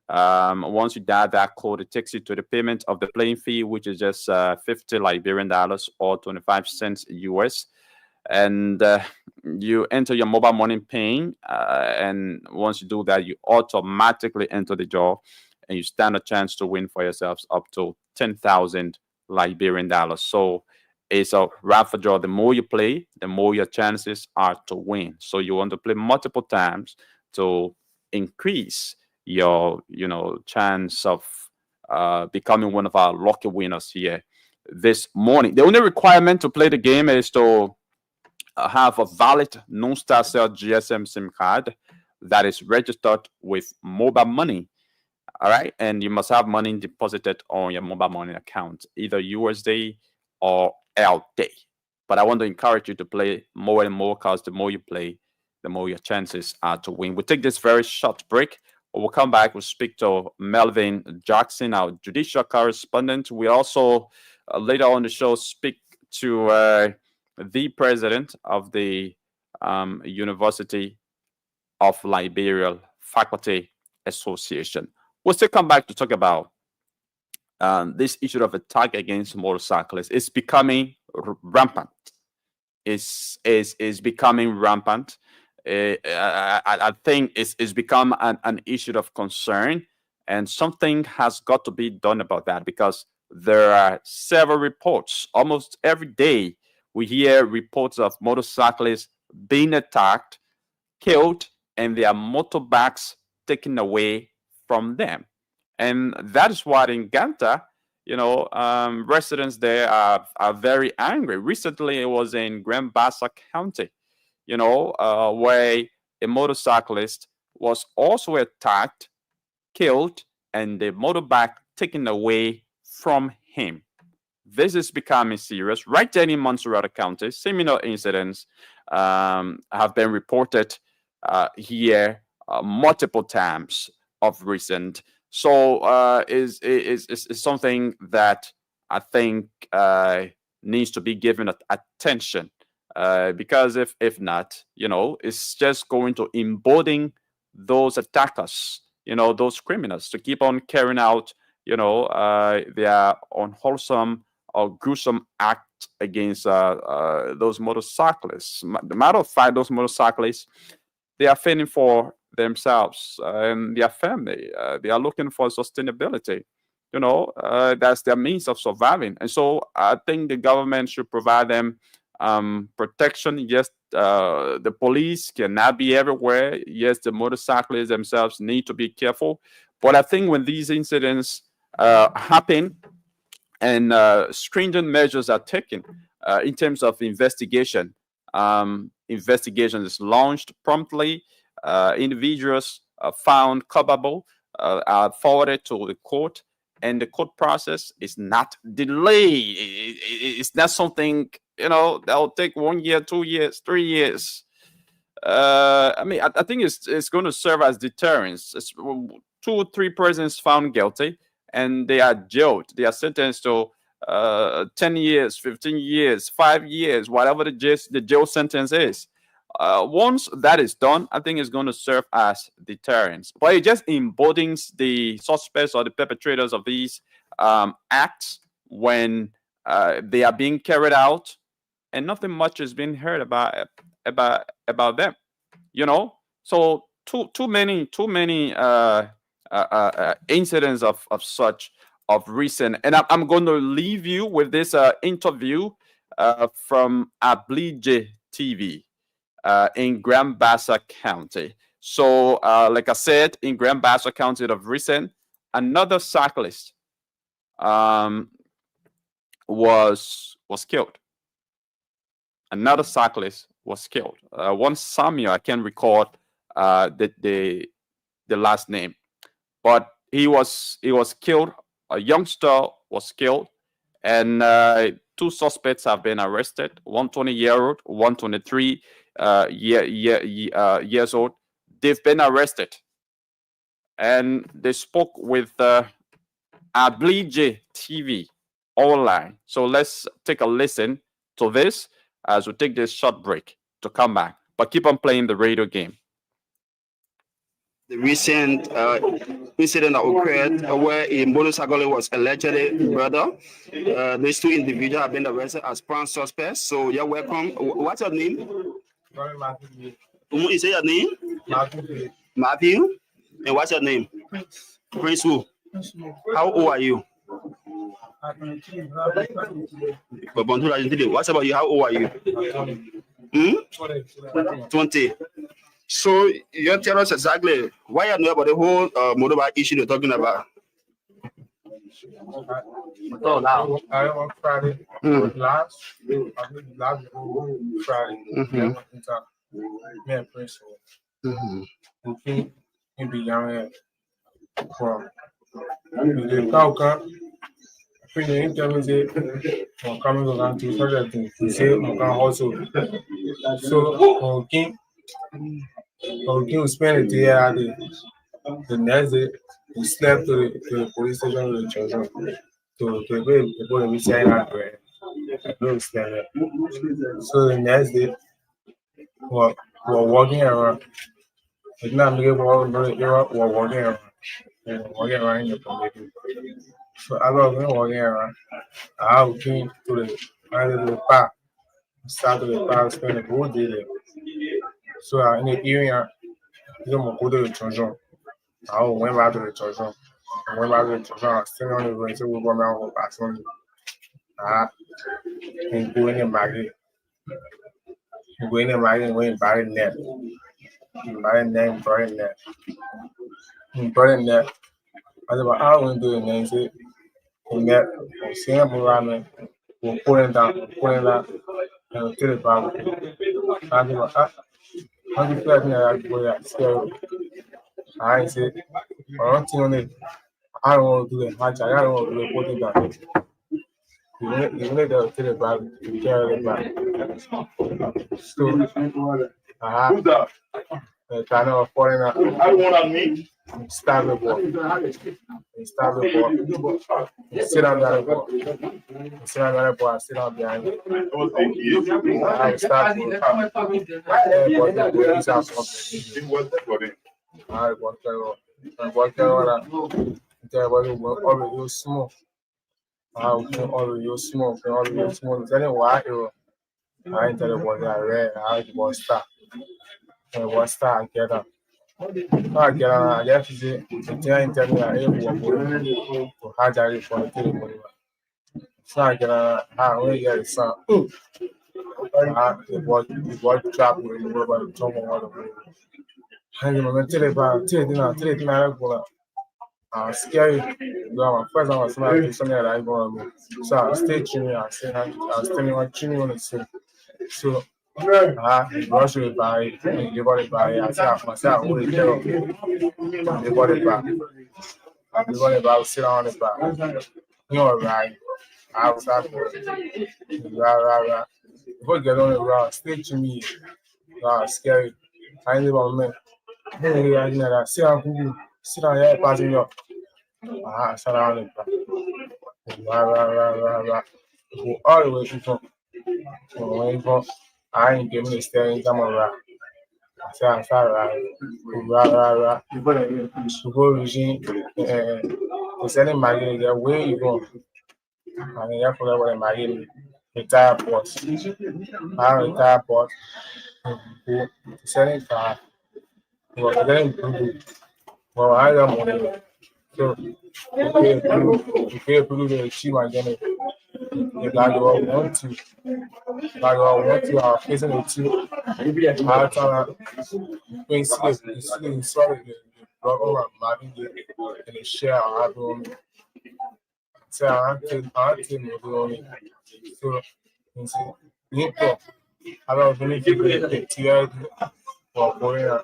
Once you dial that code, it takes you to the payment of the playing fee, which is just 50 Liberian dollars or 25 cents US. And you enter your mobile money PIN, and once you do that, you automatically enter the draw, and you stand a chance to win for yourselves up to 10,000 Liberian dollars. So it's a raffle draw. The more you play, the more your chances are to win. So you want to play multiple times to increase your chance of becoming one of our lucky winners here this morning. The only requirement to play the game is to have a valid non-star cell GSM SIM card that is registered with mobile money. All right, and you must have money deposited on your mobile money account, either USD or LD. But I want to encourage you to play more and more, because the more you play, the more your chances are to win. We'll take this very short break. We'll come back. We'll speak to Melvin Jackson, our judicial correspondent. We also later on the show speak to the president of the University of Liberia Faculty Association. We'll still come back to talk about this issue of attack against motorcyclists. It's becoming rampant. It's becoming rampant. I think it's become an issue of concern, and something has got to be done about that, because there are several reports. Almost every day we hear reports of motorcyclists being attacked, killed, and their motorbikes taken away from them. And that is why in Ganta, residents there are very angry. Recently, it was in Grand Bassa County, where a motorcyclist was also attacked, killed, and the motorbike taken away from him. This is becoming serious. Right there in Montserrat County, similar incidents have been reported here multiple times of recent. So is something that I think needs to be given attention, because if not, it's just going to embolden those attackers, those criminals, to keep on carrying out, their unwholesome or gruesome act against those motorcyclists. The matter of fact, those motorcyclists, they are fending for themselves and their family. They are looking for sustainability. That's their means of surviving. And so I think the government should provide them protection. Yes, the police cannot be everywhere. Yes, the motorcyclists themselves need to be careful. But I think when these incidents happen, and stringent measures are taken in terms of investigation. Investigation is launched promptly. Individuals found culpable are forwarded to the court, and the court process is not delayed. It's not something that will take 1 year, 2 years, 3 years. I mean, I think it's going to serve as deterrence. It's 2 or 3 persons found guilty, and they are jailed. They are sentenced to 10 years, 15 years, 5 years, whatever the jail sentence is. Once that is done, I think it's going to serve as deterrence. But it just embodies the suspects or the perpetrators of these acts when they are being carried out, and nothing much is being heard about them. So too many incidents of such of recent. And I'm going to leave you with this interview from Ablije TV in Grand Bassa County. So, like I said, in Grand Bassa County of recent, another cyclist was killed. Another cyclist was killed. One Samuel, I can't recall the last name, but he was killed. A youngster was killed, and 2 suspects have been arrested. 1 20-year-old, 1 23 years old. They've been arrested, and they spoke with Ablije TV online. So let's take a listen to this as we take this short break to come back. But keep on playing the radio game. The recent incident that occurred where a motorcycle was allegedly murdered. These 2 individuals have been arrested as prime suspects. So you're welcome. What's your name? You say your name? Matthew. And what's your name? Prince who? How old are you? What about you? How old are you? 20. So you tell us exactly why you know about the whole motorbike issue you're talking about. I on Friday. Last Friday. Me and Prince. Okay, in the young from the cow. When tell say, "I'm coming around to further things," he say, "I'm going also." So, okay, we spend the day at the next day. We slept to the police station with the children. To be able to reach out there. We slept there. So the next day, we're walking around. It's not me we're walking around. And walking around in the community. So I was walking around. I was going to the park. Start to the park, spend the whole day there. So in the evening, I go to the children. I went back to the children. I went back to the children. I was still on the road. So we go back to the park. And go in the market. Go in the market and go in buy net. Buy net, buy net. Buy net. I said, I went to the net. Say, net. I'm seeing around. We'll pull it down, and till the Bible. I said, how do you feel like that? Scary. I said, I don't think it. I don't want to do the match. I don't want to do the put it down. You need to till the Bible, you carry the Bible. So, kind of falling out. I want to meet. Stab the ball. Stab the ball. Sit on that ball. Sit on that ball. Sit on behind it. I start to already small. Already small. Tell him why I ain't tell the ball that red. I was start. I was start and get up. I get on. I left the tell me I to Hajar for the table. So I get on. I only get the sun. The ball trap with the rubber tongue all the way. And you tell about till dinner, scary. My first time I was something that I go. So I stay tuning. I was telling my tuning on the same. So brush it by the body by myself only tell the body back. The body back sit on the back. You know right. I was out for rah. Before you get on the route, stay to me. Scary. I ain't about me. Hey, I know that. Sit down here, passing up. Sit down the back. Rah. Go all the way from I ain't giving the steering time around. I say rah. Before reaching the selling magazine, the way you go. And you have to go to my retire port. I retire port. Go selling car. Was getting good. Well, I got money. So if you put the cheap again, if I go want to, I'm facing the two. I tell when see sorry the program marking and the share I have on. So I take money. So you see, Nimba, I don't believe the tier for Korea.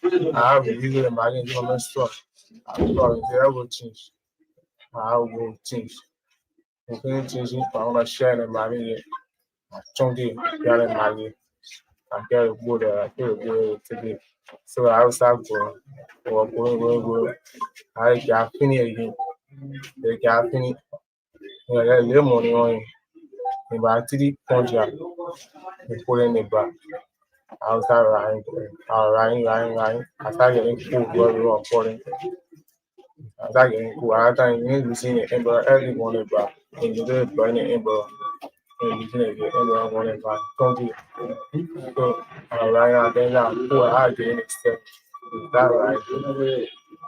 I have really imagine the stuff. I thought I will change. I will change. I'm going to change it. I'm going to share the money. Chunky, got a money. I get a good, today. So I will start going. I got finished again. They got finished. I got a little money on it. About 3 contract. They put in the back. I was start riding. I started getting cool where we were recording. I started getting cool. I started using the Ember early morning back. And you did burn the Ember. And using the Ember morning back. Don't do. So I ran out there now. Cool. I get in the step. That right.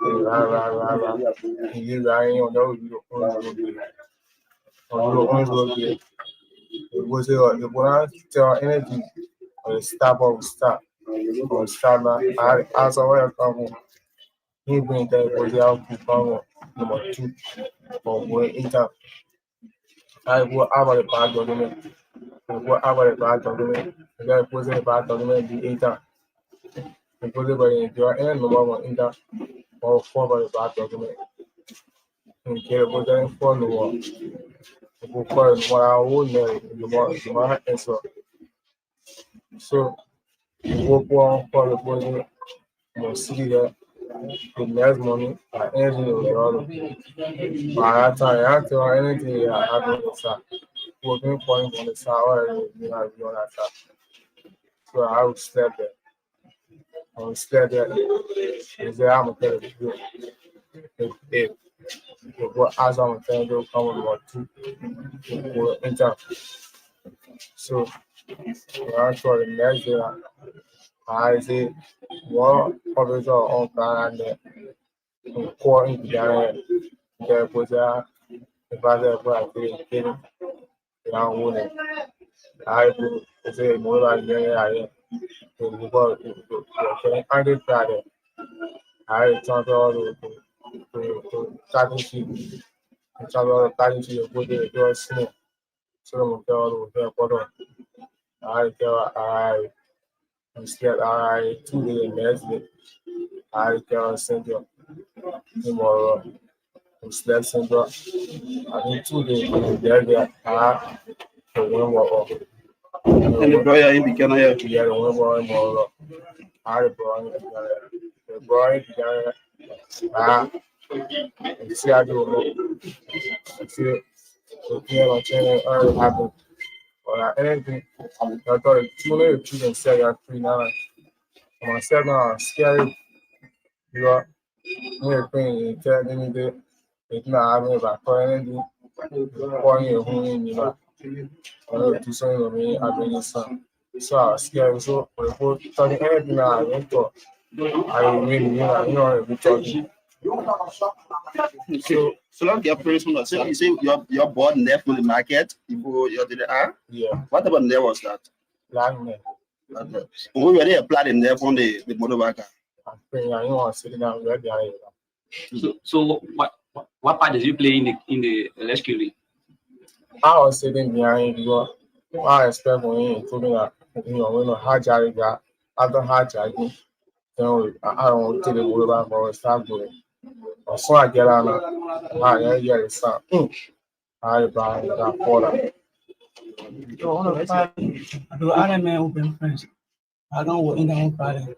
Rah. You riding on those orange road. It was the one tell energy or stop or stop. Or start now. I saw where I come home. He bring that was out to power number 2 or going into I go over the bad document. Go over the bad document. The guy put the bad document the inter. The put it by your end number 1 inter or for the bad document. And care about them for the war. Go for what I own the more answer. So go for the body. You see that the next money, I ended the other. By that time, I tell anything I have on the side. Working point on the side, or you know, on that side. So I would step there. I would step there. And say, I'm going to do it. What as I'm going to do, come on about 2. Go enter. So when I saw the next day, I say, what officer on plan and core into that. There was if I said, I young woman. I say more like I did Friday. I turned all to starting sheet. I turned all the starting sheet with the snow. So I'm all the photo. I tell I instead I 2 days next day. I tell Central tomorrow. Instead Central. I need 2 days there. I will And the brother in the Canada. yeah, the one boy more. I the boy together. See, I do see on channel early happen. Or anything. I thought 2 little children say you're 3 now. Myself now, scary. You are near thing, tell me that it's not having about anything. Pouring your home, you know. To some of me, I've been son. So I was scared. So, before talking anything, I went to I really, we talking. So like your first one, so you say your board left on the market, you go you did Yeah, What about there was that? long man. We were there applied in there from the motorbike. I'm praying, I don't want to sit down, ready. So what part did you play in the rescue league? I was sitting behind you. I expect when you told me that when you had Jariga, after hard Jariga, I don't tell you what about my start going. So I get on I hear the sound. I buy that quarter. I don't know open friends. I don't work in the own Friday.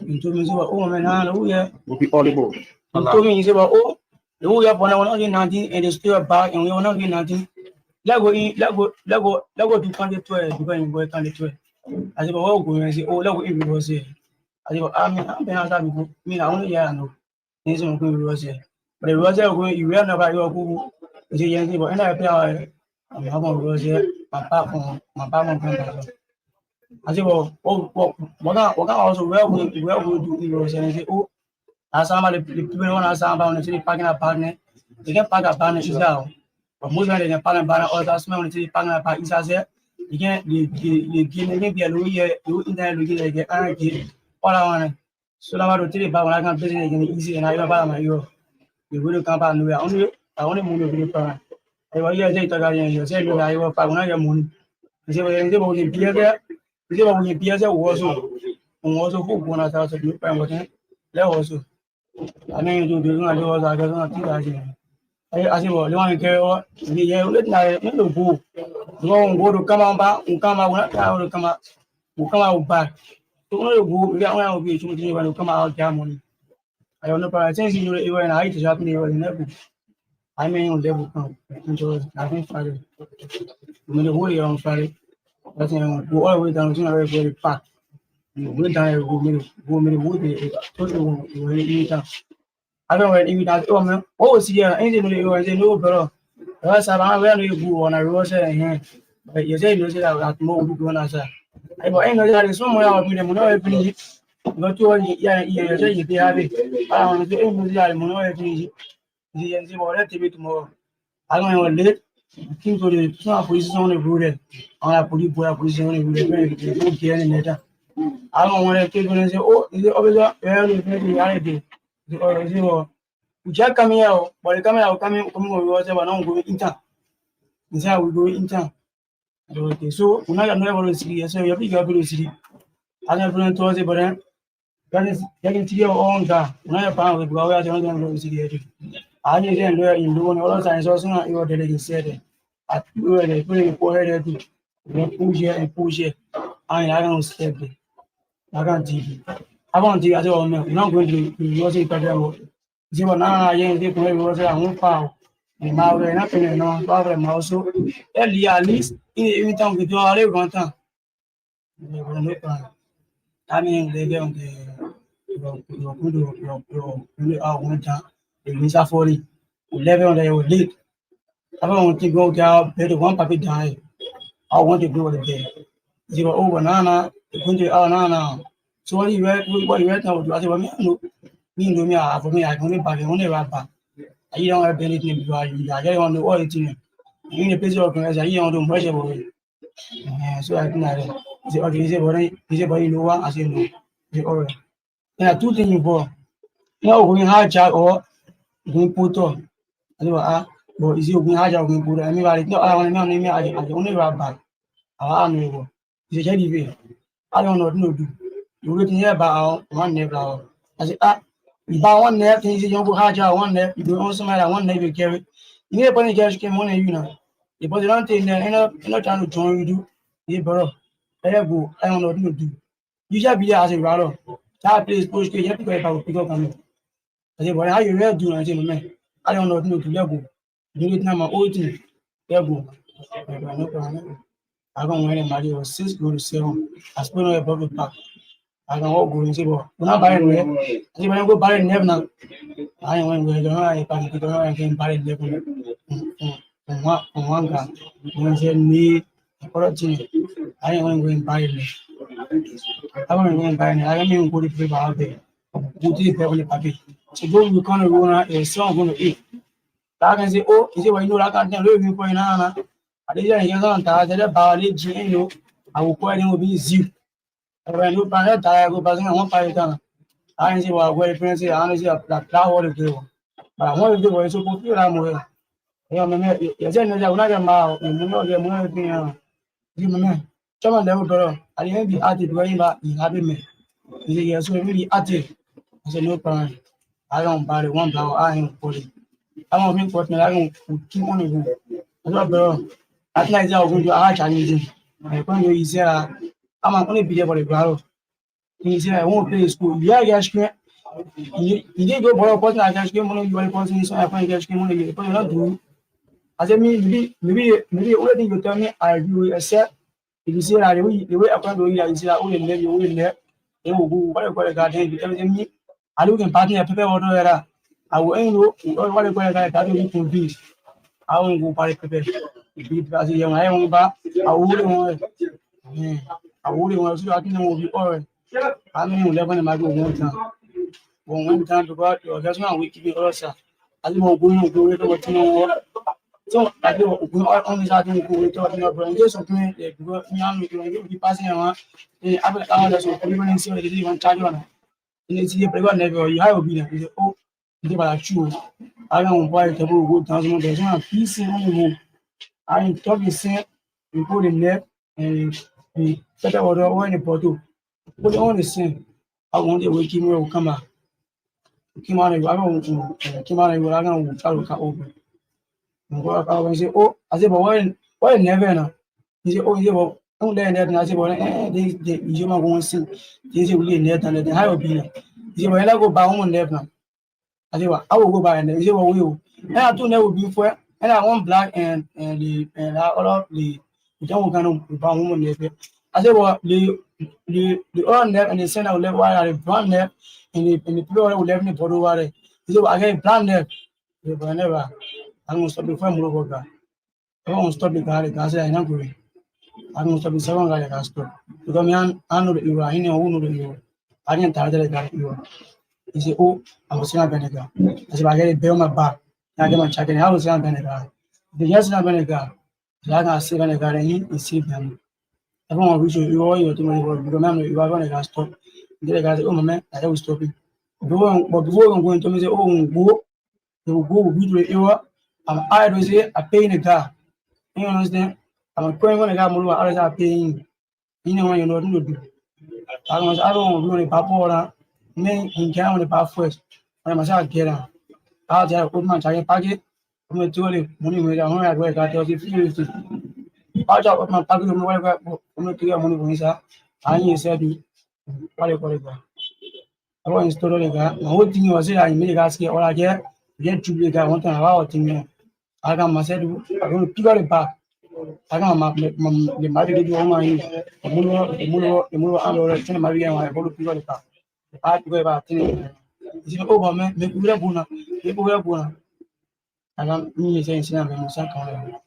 You told me about oh man, oh yeah. Will be audible. You told me about oh the whole year when I want to 19 and they still back and we want to get 19. Let go to country 12 because you go country 12. I said, oh, go and say, oh, let go if you was here. I said, I'm been outside before. Me, I only hear no. This one go was here. But the was there going, you ran about your who is a young people. And I play, I'm having was here, my papa, I said, well, what I also well we do in Rose and say, oh, as somebody the people want to sound about the parking a partner. They can park a partner is down. But most of them parking partner or that's when the parking a partner is as here. You can't give maybe a Louis in there looking like an all I want. So now I tell you about when I can visit again easy and I don't buy my euro. You wouldn't come back nowhere. I only move with the parent. I was here later, you say, I will find one of your money. You say, well, you be there. You say, well, you be there also who one as a new parent. There also. I mean, you do not do what I don't know. I say, well, you want to carry on? Yeah, let me go. Go to come out, come out, come out, come out back. So when you go, we will be able to come out their money. I don't know, but I think you were in height is happening in level. I mean, on level count. I think Friday. When the whole year on Friday, that's go all the way down to a very pack. You went down, go me the wood, totally eat up. I don't know if that. Oh man, what was here? Anything you were saying, no, bro. That's around where you go on a rose here. But you say you say that more would go on as a. I know that is somewhere I'll be the money finish. Not to you say you be happy. I want to say, the money finish. The end of that TV tomorrow. I don't know late. Think for the position on the road. On a police boy position on the road. You don't care any later. I don't want to take and say, oh, is it over there? Reality. Just come here, but the camera coming over but not going in town. This how we go in town. Okay, so when I never see, so you big ability. I never told you, but then getting to your own car. When I found with Goya, I don't see. I didn't learn in doing all the time, so soon you were delegated said I put it for her to push here. I don't step it. I can't TV. I want to, I said, oh, no, I'm not going to use it. See what now I ain't taking was a home foul. And now we're not in no problem also. At least in town with your other one time. I mean, they get on your one time. The Lisa 40, 11 on the late. I don't want to go down, pay the one puppy die. I want to go to the day. They were over Nana, the country, Nana. So what you read now? I said, well, me, for me, I can only buy the only rapper. I don't have anything to buy. I don't want to order to you. In the picture of I don't do much about it. So I think that is okay. Is it you know what? I say no. Is all right. There are two things involved. Now, going hard job or going put on. I say, but is it going hard job going put on? I mean, no, I want to know, I only rapper. I don't know. It's a JDV. I don't know, no do. You waiting here about one never. I say, you buy one net, things you go hard job one net, you do also matter one net you carry. You need to cash came on you know. You put it on thing there, not trying to join you do. Yeah, bro. I go, I don't know, no do. You just be there as a rattle. That place push you have to go about pick up on me. I say, but how you real do? I say, man, I don't know, no do level. Do it now, my old thing. Level. No problem. I don't want to marry or 6 go to 7. I spend on a bubble pack. I can walk go and say, well, when I buy it, I say, when I go buy it, never now. I went with the right pack, you don't can buy it, never. One guy. When I said, me, I went going buy it. I want to go and buy it. I don't even go to paper out there. Go to the paper package. So go to kind of run a song going to eat. I can say, oh, you say, well, you know, I can't tell you for an hour. I didn't hear on that about it, you. I will call him will be zip. I will look at that, I go passing on 1 5 down. I ain't see what where the parents say, I don't see that what it do. But I want to do what it's supposed to do. I'm with. Yeah, man, you say no, I'm not a mile, and you know, you're more than you, man. Someone level better. I didn't be at it very much. You happy me. He said, yes, we're really at it. I said, no problem. I don't buy the one blow. I ain't for it. I don't think what me. I don't keep on it. I don't know. I think I was going to ask challenging. I'm going to say, I'm only be there for the battle. He said, I won't play school. Yeah, yes, you didn't go for a person. I guess game money. You want to person. So I find cash game money. You not do. I said, maybe only thing you tell me, I do accept. If you say that the way I can't do it, you say that only maybe you will let. They will go. What you call the garden? You tell me, I look in partner paper order that I will ain't know what you call that will convince. I won't go party paper. Because you I won't back. I wouldn't want. I wouldn't want to. I think I will be alright. I mean, 11 might go one time. One time to go out. That's one week to be also. I think we're going to go to what you know. So I do only starting to go to your brain. Just something that you passing around. I will that's what everyone is saying. Even charge on. And it's here, but never you have been. Oh, you are true. I don't buy the good thousand. There's one piece in the I am talking saying we put in there and we set out order in the bottle. Put on the same. I want the waking will come out. Came out, I don't came out, I don't try to cut over. I say, oh, I said, but why never now? He said, oh, yeah, well, don't let that. I said, well, they, you might want to see. They say, we need that and then I will be there. He said, well, I go buy one left now. I said, well, I will go buy and he said, well, we will. And I told them would be for and I want black and all of the don't kind of buy one left. I said, well, the orange left and the center left, while the brown left and the people left in the bottle water. He said, well, I get brown left. But never. I'm going to stop before I move over. I won't stop the car. I said, I'm not going. I'm going to stop the second guy. I can stop. Because I know that you are in your own. I didn't tell that you are. He said, oh, I'm a sinner vinegar. I said, I get it, bail my back. I get my check and I was sinner vinegar. The yes, not vinegar. I can save vinegar and he saved them. Everyone will you all your thing because you are going to stop. The guy said, oh, my man, I will stop it. But before I'm going to me, say, oh, go. They will go with the era. I don't say I pay the car. You understand? I'm going when I got more others are paying. You know when you're not to do. I don't do any papa me in town on the path first. I must get out. I'll tell put my child packet. I'm going to tell you money with a hundred work. I tell you 50. I'll drop my packet on the way. I'm going to get money when he's out. I said, what do you call it? I want to store the car. The whole thing was I made a gasket or I get to be a guy one time about thing. I got myself, I'm going to pick out the back. I got the market do on my the Mulu, and the Maria, I go to pick out the back. I have to go about 10. It's over, man. Make me a buna. I got me saying, I'm going to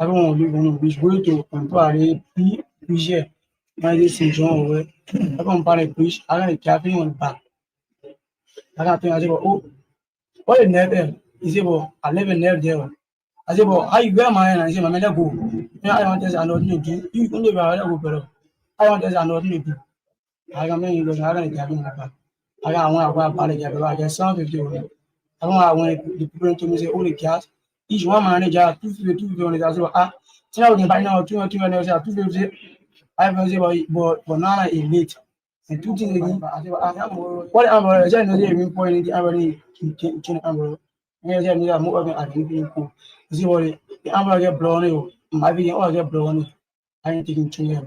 I don't want to live on which way to compare PG. My St. John away. I compare a push. I got a cafe on the back. I got to think, oh, what a never is able. I live in there there. I said, well, how you wear my hand? I said, my man, go. I want this and not do. You can live out of better. I want this and not do. I got many because I got a cabin. I got one about body. I got some 50. I don't want the people to me say, only cast. Each one manager, 250. I said, ah, tell me by now, 250. I was but now it's late. And 2 things again. I said, what I'm saying, point the already can I said, I'm more than I can be cool. You see what I'm going to get blown. My video all get blown. I ain't taking 2 years.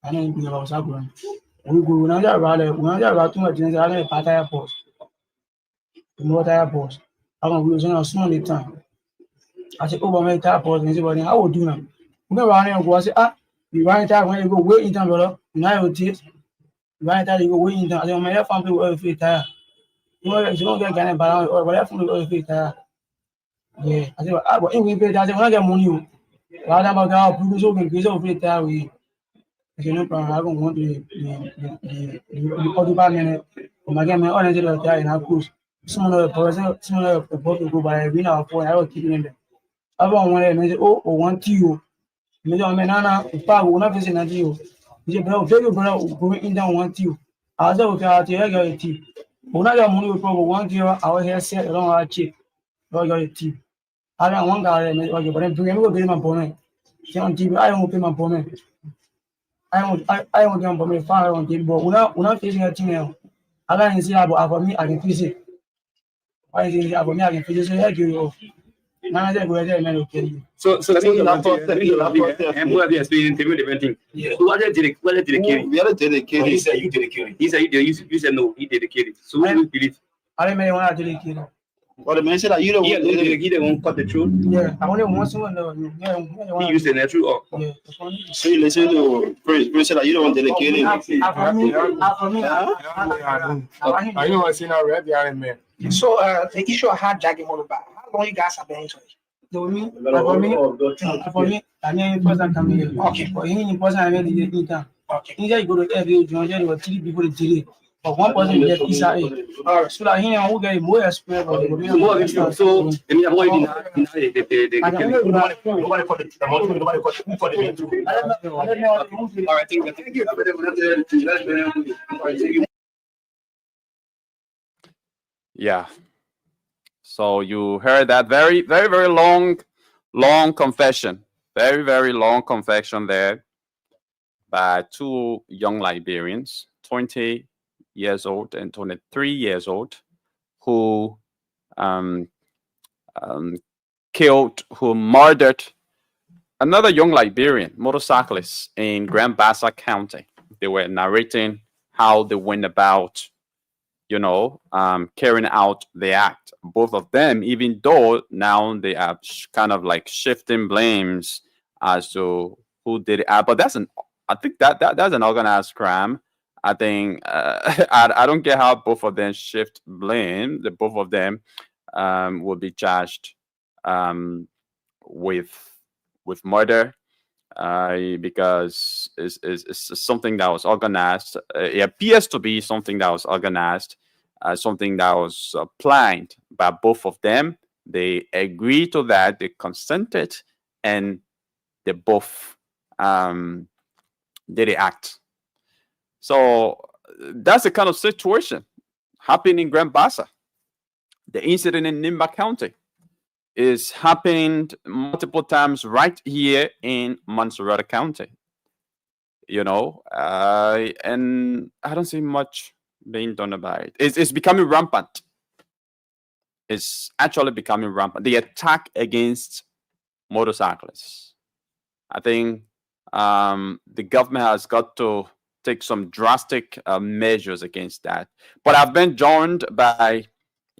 I didn't think about Saguan. We go when I got too much things. I got a tire post. No tire post. I'm going to use a small time. I said, oh, my tire post. And say, how would do now? We go around and go, I say, ah, you run time when you go wait in time, brother. Now you take. You run time, you go wait in time. I said, my family will feel tired. You don't get Ghana balance or whatever from the oil tired. Yeah, I said, ah, but if we pay, I said, when I get money, rather about our produce over increase of it, we no problem. I don't want the other banner. My game, my orange in our course. Some of the bottle go by win our phone. I will keep in there. I don't want to oh, want you. Maybe I'm Nana, if I will not visit you. You very brother going in down want you. I was okay, I'll tell you. When I got money with probably 1 year, I was here set along our cheap. Or your tea. I got one guy and but then bring me my bonnet. On TV, I don't pay my bonnet. I won't get my father on TV, but when I'm facing a thing, I got to see about me, I can fix it. I think about me, I can fix it. So I give you off. Now I go ahead and okay. So let me and who have you explained to me the thing? So what did the killing? We had to kill. He said you did the killing. He said you said no, he did the killing. So who do you believe? I don't know what I did kill. But the man said that you don't. He didn't cut the truth. Yeah, I only want someone. He used the truth or Yeah. So you listen to Prince said that you don't want to kill him. I know what's in our red yard, man. So the issue of hijacking Monoba, how long you guys have been into it? For me, I mean, person coming here. Okay. For him, person I made the income. Okay. Instead, you go to every joint, there were 3 people in delay. But one person get Israel. So that he who get more experience. so I mean avoid the all right, thank you. Yeah. So you heard that very long confession, very long confession there by 2 young Liberians, 20 years old and 23 years old, who murdered another young Liberian motorcyclist in Grand Bassa County. They were narrating how they went about, carrying out the act. Both of them, even though now they are kind of like shifting blames as to who did it. But that's an organized crime. I think I don't get how both of them shift blame. The both of them will be charged with murder because it's something that was organized. It appears to be something that was organized, something that was planned by both of them. They agreed to that. They consented, and they both did the act. So that's the kind of situation happening in Grand Bassa. The incident in Nimba County is happened multiple times right here in Montserrat County. And I don't see much being done about it. It's becoming rampant. It's actually becoming rampant. The attack against motorcyclists. I think the government has got to take some drastic measures against that. But I've been joined by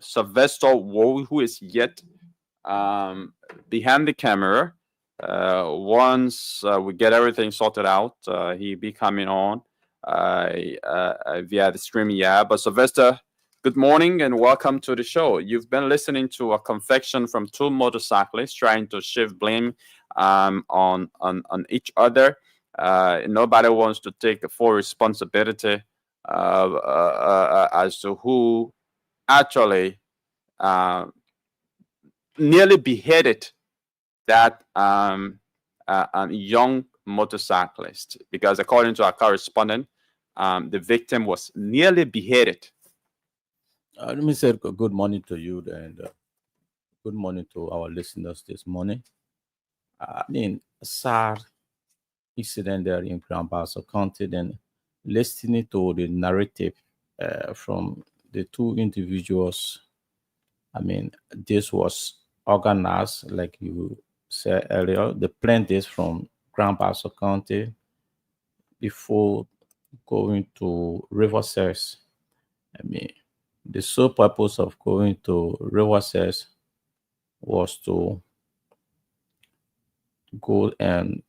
Sylvester Woe, who is yet behind the camera. Once we get everything sorted out, he'll be coming on via the stream. Yeah, but Sylvester, good morning and welcome to the show. You've been listening to a confession from 2 motorcyclists trying to shift blame on each other. Nobody wants to take the full responsibility as to who actually nearly beheaded that young motorcyclist, because according to our correspondent, the victim was nearly beheaded. Let me say good morning to you and good morning to our listeners this morning. I mean, sad incident there in Grand Bassa County, then listening to the narrative from the 2 individuals. I mean, this was organized, like you said earlier. They planned this from Grand Bassa County before going to Riverside. I mean, the sole purpose of going to Riverside was to go and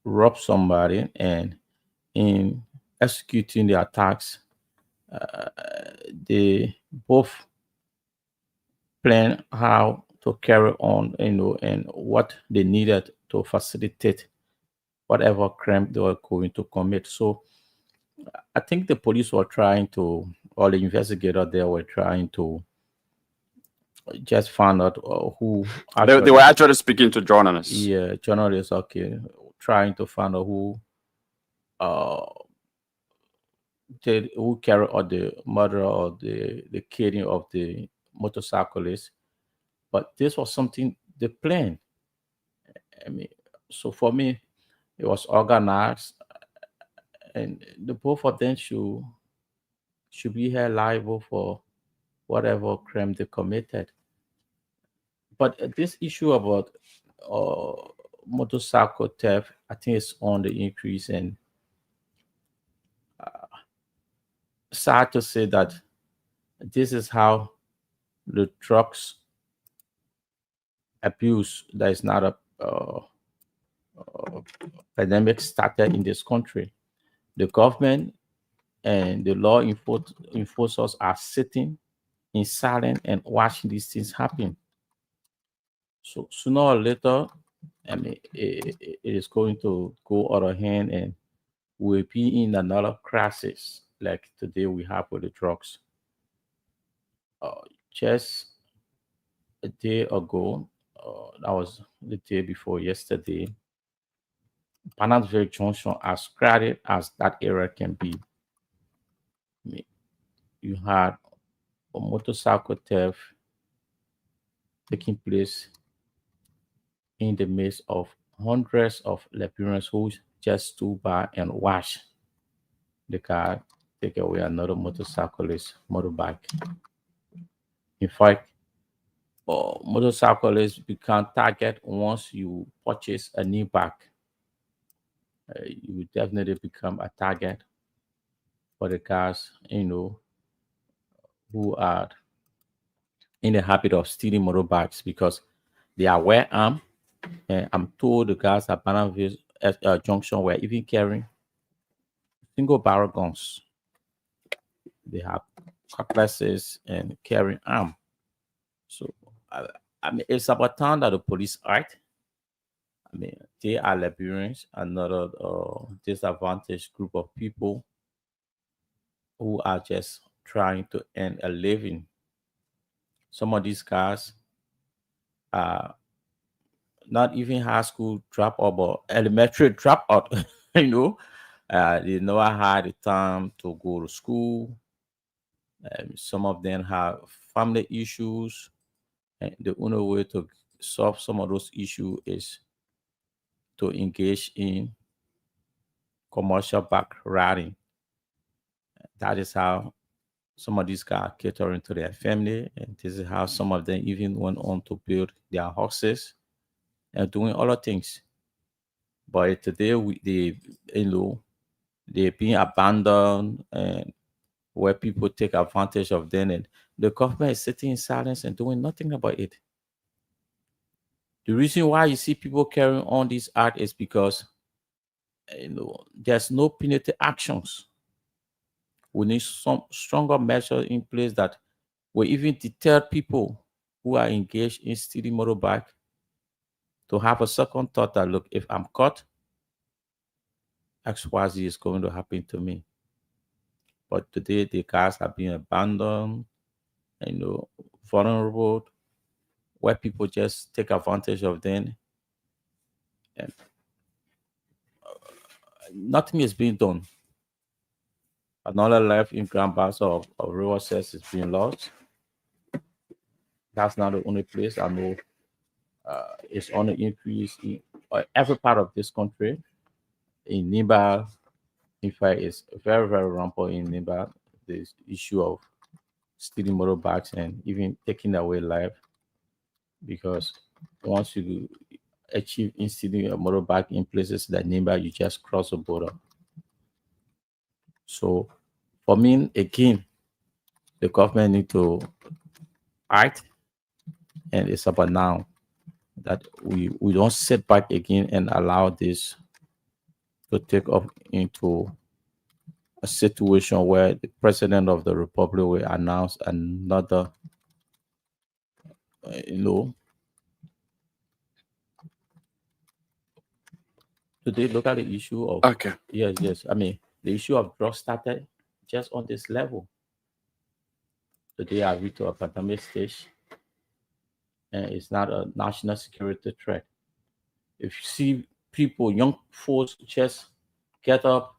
rob somebody, and in executing the attacks, they both plan how to carry on, and what they needed to facilitate whatever crime they were going to commit. So I think the police were trying to, or the investigator there were trying to just find out who They were actually speaking to journalists. Yeah, journalists, okay, trying to find out who who carry out the murder or the killing of the motorcyclist, but this was something they planned. I mean, so for me, it was organized, and the both of them should be held liable for whatever crime they committed. But this issue about uh, motorcycle theft, I think it's on the increase, and sad to say that this is how the drugs abuse that is not a pandemic started in this country. The government and the law enforcers are sitting in silence and watching these things happen. So sooner or later, I mean, it is going to go out of hand, and we'll be in another crisis like today we have with the drugs. Just a day ago, that was the day before yesterday, Bannersville Junction, as crowded as that area can be, I mean, you had a motorcycle theft taking place in the midst of hundreds of Liberians who just stood by and watched the car take away another motorcyclist motorbike. In fact, motorcyclists become target once you purchase a new bike. You will definitely become a target for the cars, who are in the habit of stealing motorbikes because they are well armed. And I'm told the guys at Bannerville Junction were even carrying single barrel guns. They have cutlasses and carrying arm. So I mean, it's about time that the police act. I mean, they are Liberians, another disadvantaged group of people who are just trying to earn a living. Some of these guys are not even high school dropout, but elementary dropout. They never had the time to go to school. Some of them have family issues, and the only way to solve some of those issues is to engage in commercial back riding. That is how some of these guys are catering to their family, and this is how some of them even went on to build their houses and doing other things. But today, they're being abandoned, and where people take advantage of them, and the government is sitting in silence and doing nothing about it. The reason why you see people carrying on this act is because there's no punitive actions. We need some stronger measures in place that will even deter people who are engaged in stealing motorbike to have a second thought that, look, if I'm caught, XYZ is going to happen to me. But today the cars are being abandoned, vulnerable, where people just take advantage of them, and nothing is being done. Another life in Grand Bass of River Sets is being lost. That's not the only place I know. It's on the increase in every part of this country. In Nimba, in fact, it's very, very rampant in Nimba. This issue of stealing motorbikes and even taking away life, because once you achieve in stealing a motorbike in places like Nimba, you just cross the border. So for me, again, the government need to act, and it's about now that we don't sit back again and allow this to take off into a situation where the president of the republic will announce another, uh, you know, today look at the issue of Okay. yes. I mean, the issue of drugs started just on this level. Today I reached to a pandemic stage, and it's not a national security threat. If you see people, young folks, just get up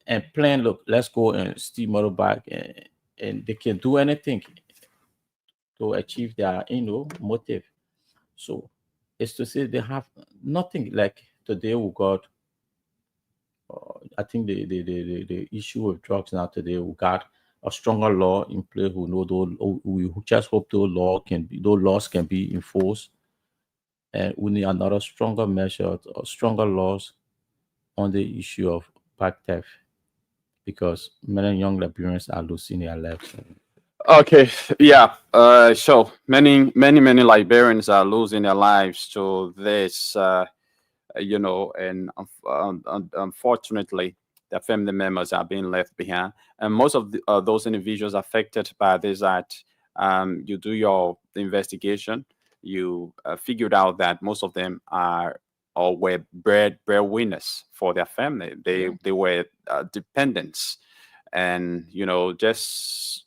and plan, look, let's go and steal motorbike, and they can do anything to achieve their motive. So it's to say they have nothing. Like today we got I think the issue with drugs now today, we got a stronger law in place. We know those, we just hope those laws can be enforced, and we need another stronger measure or stronger laws on the issue of bike theft, because many young Liberians are losing their lives. Okay, yeah. So many Liberians are losing their lives to this. And unfortunately, their family members are being left behind. And most of those individuals affected by this act, you do your investigation, you figured out that most of them are or were breadwinners for their family. They were dependents, and just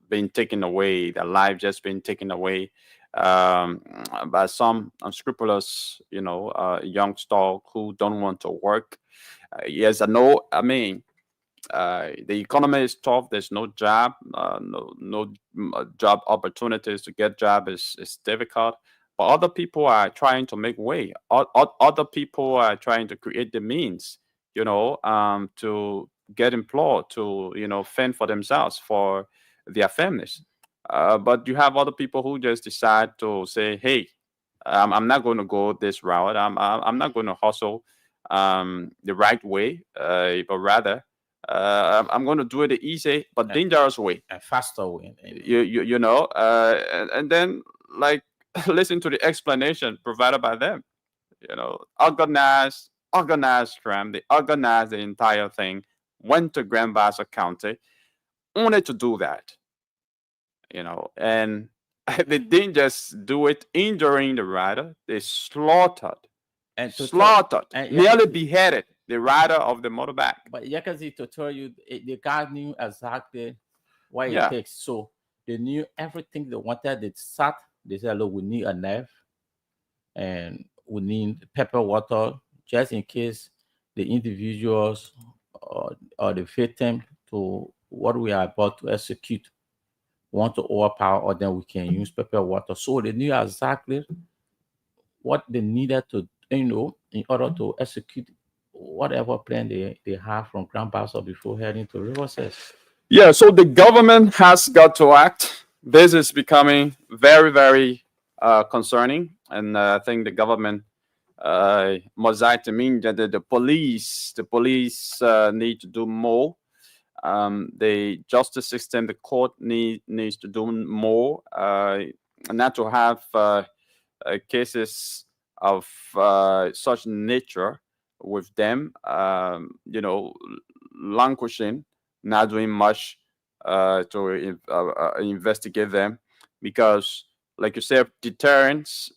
being taken away, their life just being taken away by some unscrupulous, youngster who don't want to work. Yes, I know. I mean, the economy is tough. There's no job, no job opportunities to get job is difficult. But other people are trying to make way. Other people are trying to create the means, to get employed, to fend for themselves, for their families. But you have other people who just decide to say, "Hey, I'm not going to go this route. I'm not going to hustle the right way, but rather I'm going to do it the easy but dangerous way, A faster way. and then like listen to the explanation provided by them. Organized crime. They organized the entire thing. Went to Grand Bassa County only to do that. And they didn't just do it injuring the rider. They slaughtered, nearly beheaded the rider of the motorbike. But Yakazi, to tell you, the guy knew exactly what Yeah. it takes. So they knew everything they wanted. They sat. They said, "Look, we need a knife, and we need pepper water, just in case the individuals or the victim to what we are about to execute want to overpower, or then we can use pepper water." So they knew exactly what they needed to, in order to execute whatever plan they have from Grand Bassa before heading to Riverside. Yeah, so the government has got to act. This is becoming very, very concerning, and I think the government must act. I mean, that the police need to do more. The justice system, the court needs to do more, not to have cases of such nature with them, languishing, not doing much to investigate them, because, like you said, deterrence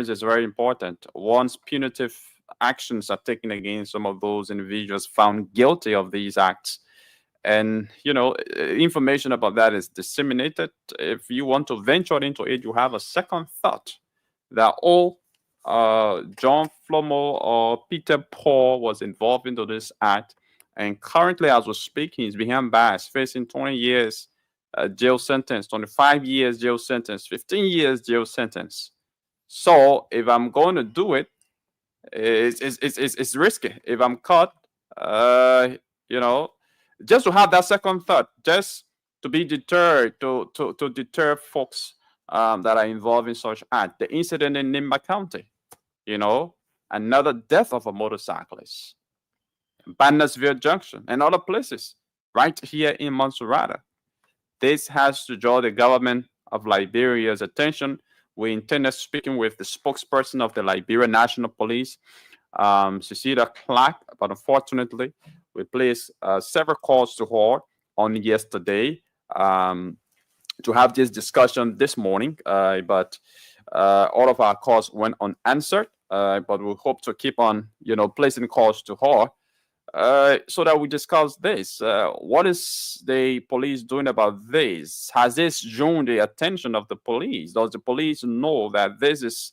is very important. Once punitive actions are taken against some of those individuals found guilty of these acts, and information about that is disseminated, if you want to venture into it, you have a second thought that John Flomo or Peter Paul was involved into this act, and currently, as we're speaking, he's behind bars, facing 20 years jail sentence, 25 years jail sentence, 15 years jail sentence. So if I'm going to do it, it's risky. If I'm caught, just to have that second thought, just to be deterred, to deter folks that are involved in such act. The incident in Nimba County, another death of a motorcyclist, Bandersville Junction, and other places right here in Montserrat. This has to draw the government of Liberia's attention. We intended speaking with the spokesperson of the Liberia National Police, Cecilia Clark, but unfortunately, we placed several calls to her on yesterday to have this discussion this morning, but all of our calls went unanswered. But we hope to keep on, placing calls to her so that we discuss this. What is the police doing about this? Has this drawn the attention of the police? Does the police know that this is,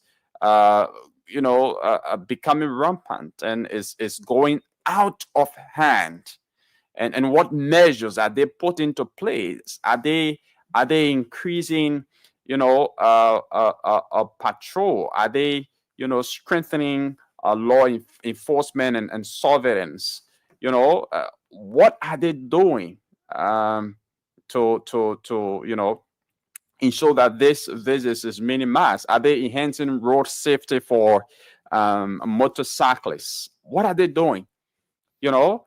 becoming rampant and is going out of hand? and what measures are they put into place? Are they increasing, a patrol? Are they, strengthening law enforcement and surveillance? What are they doing to ensure that this is minimized? Are they enhancing road safety for motorcyclists? What are they doing? To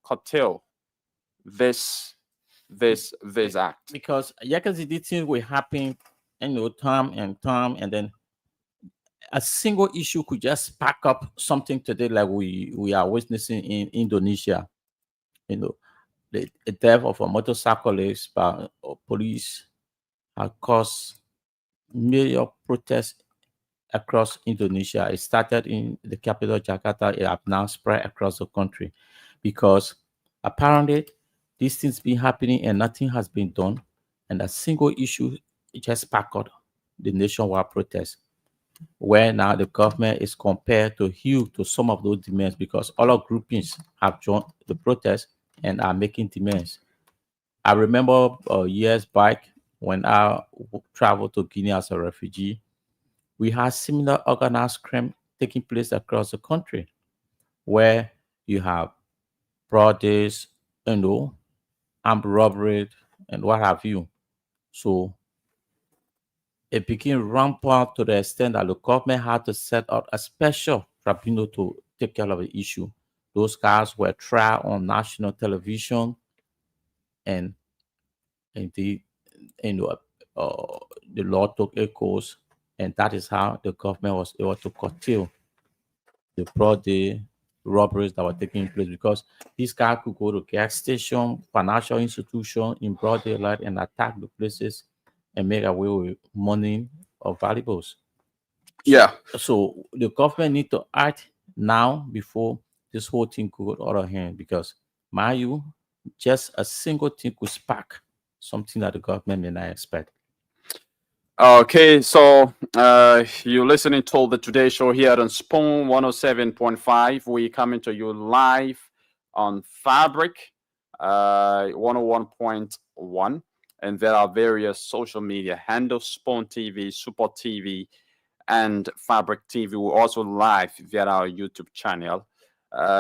curtail this act. Because these things will happen, time and then a single issue could just spark up something today, like we are witnessing in Indonesia. The death of a motorcyclist by police has caused major protests across Indonesia. It started in the capital, Jakarta. It has now spread across the country because apparently these things been happening and nothing has been done. And a single issue just sparked the nationwide protest, where now the government is compared to hew to some of those demands because other groupings have joined the protest and are making demands. I remember years back when I traveled to Guinea as a refugee, we had similar organized crime taking place across the country, where you have broad days, armed robbery, and what have you. So it became rampant to the extent that the government had to set up a special tribunal to take care of the issue. Those guys were tried on national television, and the the law took a course, and that is how the government was able to curtail the broad day robberies that were taking place, because these guys could go to gas station, financial institution in broad daylight and attack the places and make away with money or valuables. So the government need to act now before this whole thing could go out of hand, because just a single thing could spark something that the government may not expect. Okay, so you're listening to the Today Show here on Spoon 107.5. We coming to you live on Fabric 101.1, and there are various social media handles: Spoon TV, Super TV, and Fabric TV. We're also live via our YouTube channel.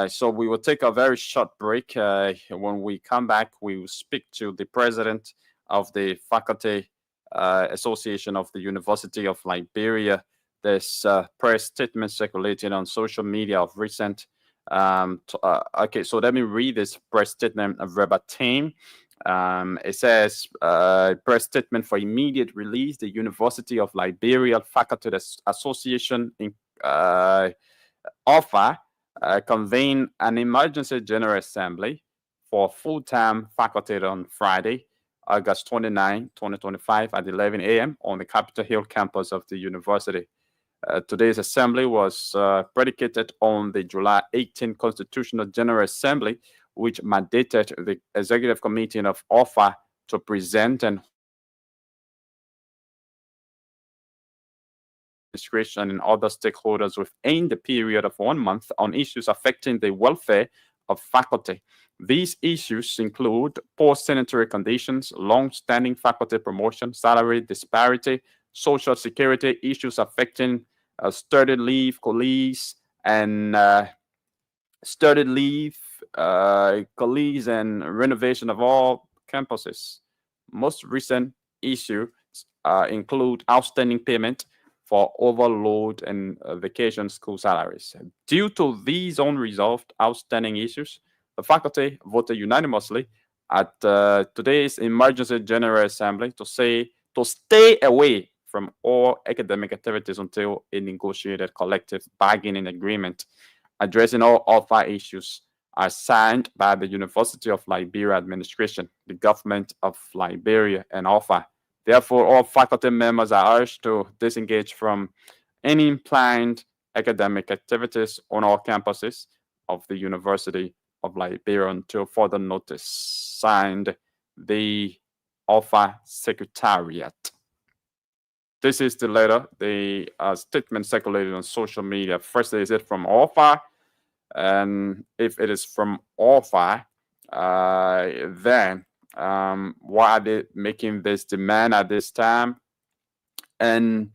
So we will take a very short break. When we come back, we will speak to the president of the Faculty Association of the University of Liberia. There's press statement circulating on social media of recent. Okay, so let me read this press statement verbatim. It says, press statement for immediate release. The University of Liberia Faculty Association offer convene an emergency general assembly for full-time faculty on Friday, August 29, 2025 at 11 a.m. on the Capitol Hill campus of the university. Today's assembly was predicated on the July 18 Constitutional General Assembly, which mandated the Executive Committee of OFA to present and administration and other stakeholders within the period of 1 month on issues affecting the welfare of faculty. These issues include poor sanitary conditions, long-standing faculty promotion, salary disparity, social security issues affecting study leave, colleagues, and colleagues, and renovation of all campuses. Most recent issues include outstanding payment for overload and vacation school salaries. Due to these unresolved outstanding issues, the faculty voted unanimously at today's emergency general assembly to stay away from all academic activities until a negotiated collective bargaining agreement addressing all offer issues are signed by the University of Liberia administration, the government of Liberia, and OFA. Therefore, all faculty members are urged to disengage from any implied academic activities on all campuses of the University of Liberia until further notice. Signed, the OFA Secretariat. This is the letter, the statement circulated on social media. First, is it from OFA, And if it is from OFI, then why are they making this demand at this time? And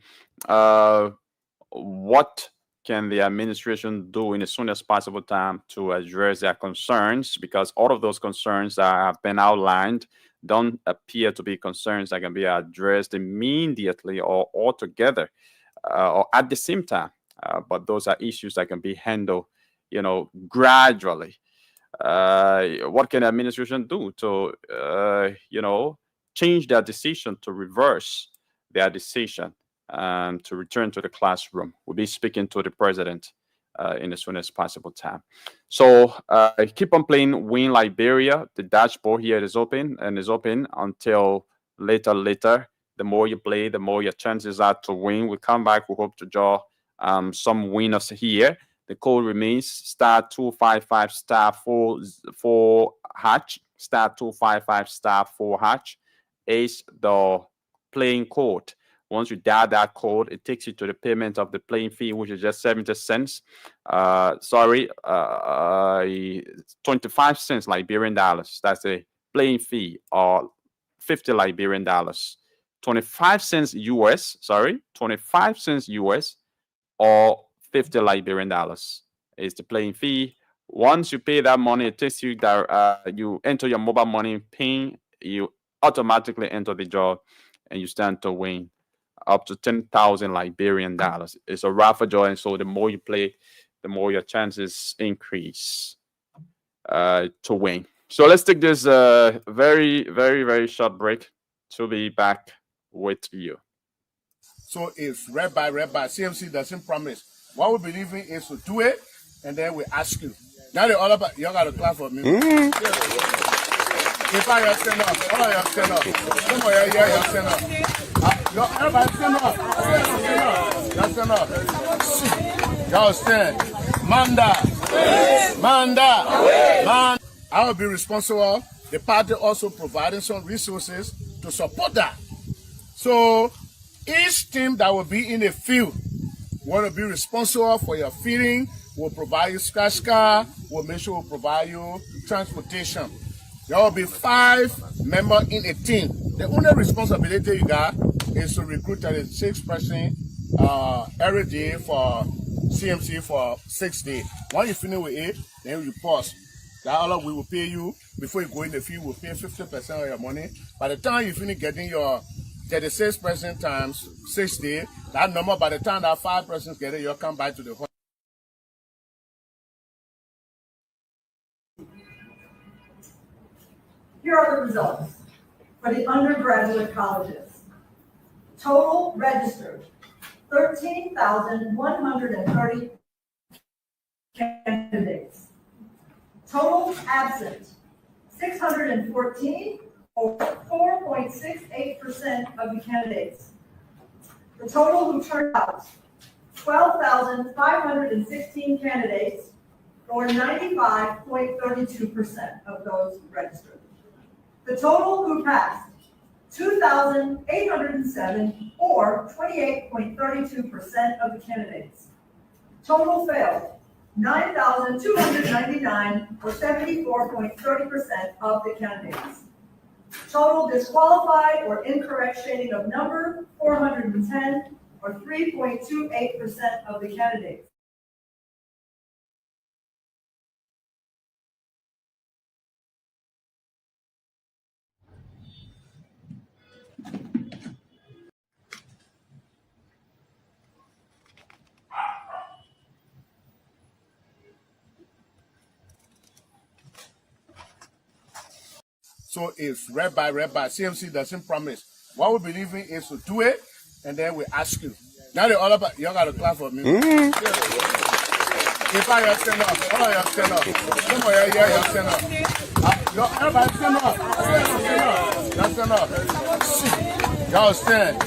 what can the administration do in as soon as possible time to address their concerns? Because all of those concerns that have been outlined don't appear to be concerns that can be addressed immediately or altogether or at the same time. But those are issues that can be handled, gradually. What can the administration do to, change their decision, to reverse their decision, to return to the classroom? We'll be speaking to the president in as soon as possible time. So keep on playing Win Liberia. The dashboard here is open and is open until later. The more you play, the more your chances are to win. We come back. We hope to draw some winners here. The code remains *255 *4 hatch. *255 *4 hatch is the playing code. Once you dial that code, it takes you to the payment of the playing fee, which is just 70 cents. 25 cents Liberian dollars. That's the playing fee, or 50 Liberian dollars. 25 cents US, 25 cents US, or 50 Liberian dollars is the playing fee. Once you pay that money, it takes you that you enter your mobile money PIN, you automatically enter the draw, and you stand to win up to 10,000 Liberian dollars. It's a raffle draw, and so the more you play, the more your chances increase to win. So let's take this very, very, very short break to be back with you. So it's read by. CMC doesn't promise. What we believe in is to do it, and then we ask you. Now they're all about, you got to clap for me. If I have stand up, all of you stand up. Some of you here, stand up. Everybody stand up. Stand up. Y'all stand. Manda. I will be responsible. The party also providing some resources to support that. So each team that will be in the field want to be responsible for your feeding. We'll provide you scratch car. We'll make sure we'll provide you transportation. There will be 5 members in a team. The only responsibility you got is to recruit 36 person every day for CMC for 6 days. Once you finish with it, then you pause. That all we will pay you before you go in the field. We'll pay 50% of your money. By the time you finish getting your 36 person times 6 days, that number, by the time that 5 persons get it, you'll come back to the home. Here are the results for the undergraduate colleges. Total registered, 13,130 candidates. Total absent, 614, or 4.68% of the candidates. The total who turned out, 12,516 candidates, or 95.32% of those registered. The total who passed, 2,807, or 28.32% of the candidates. Total failed, 9,299, or 74.30% of the candidates. Total disqualified or incorrect shading of number, 410, or 3.28% of the candidates. So it's read by. CMC doesn't promise. What we believe in is to do it, and then we ask you. Now they're all about, you got to clap for me. If I have stand up, all of you stand up. Some of you here, stand up. Everybody stand up. Stand up. Y'all stand.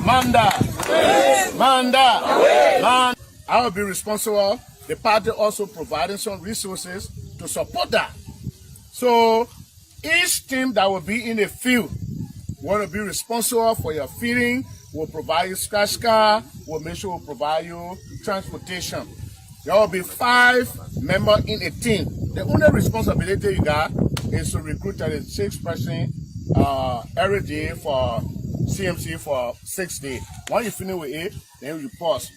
Manda. I will be responsible. The party also providing some resources to support that. So each team that will be in the field want to be responsible for your feeding. We'll provide you scratch car. We'll make sure we'll provide you transportation. There will be 5 members in a team. The only responsibility you got is to recruit a 6-person every day for CMC for 6 days. Once you finish with it, then you pause.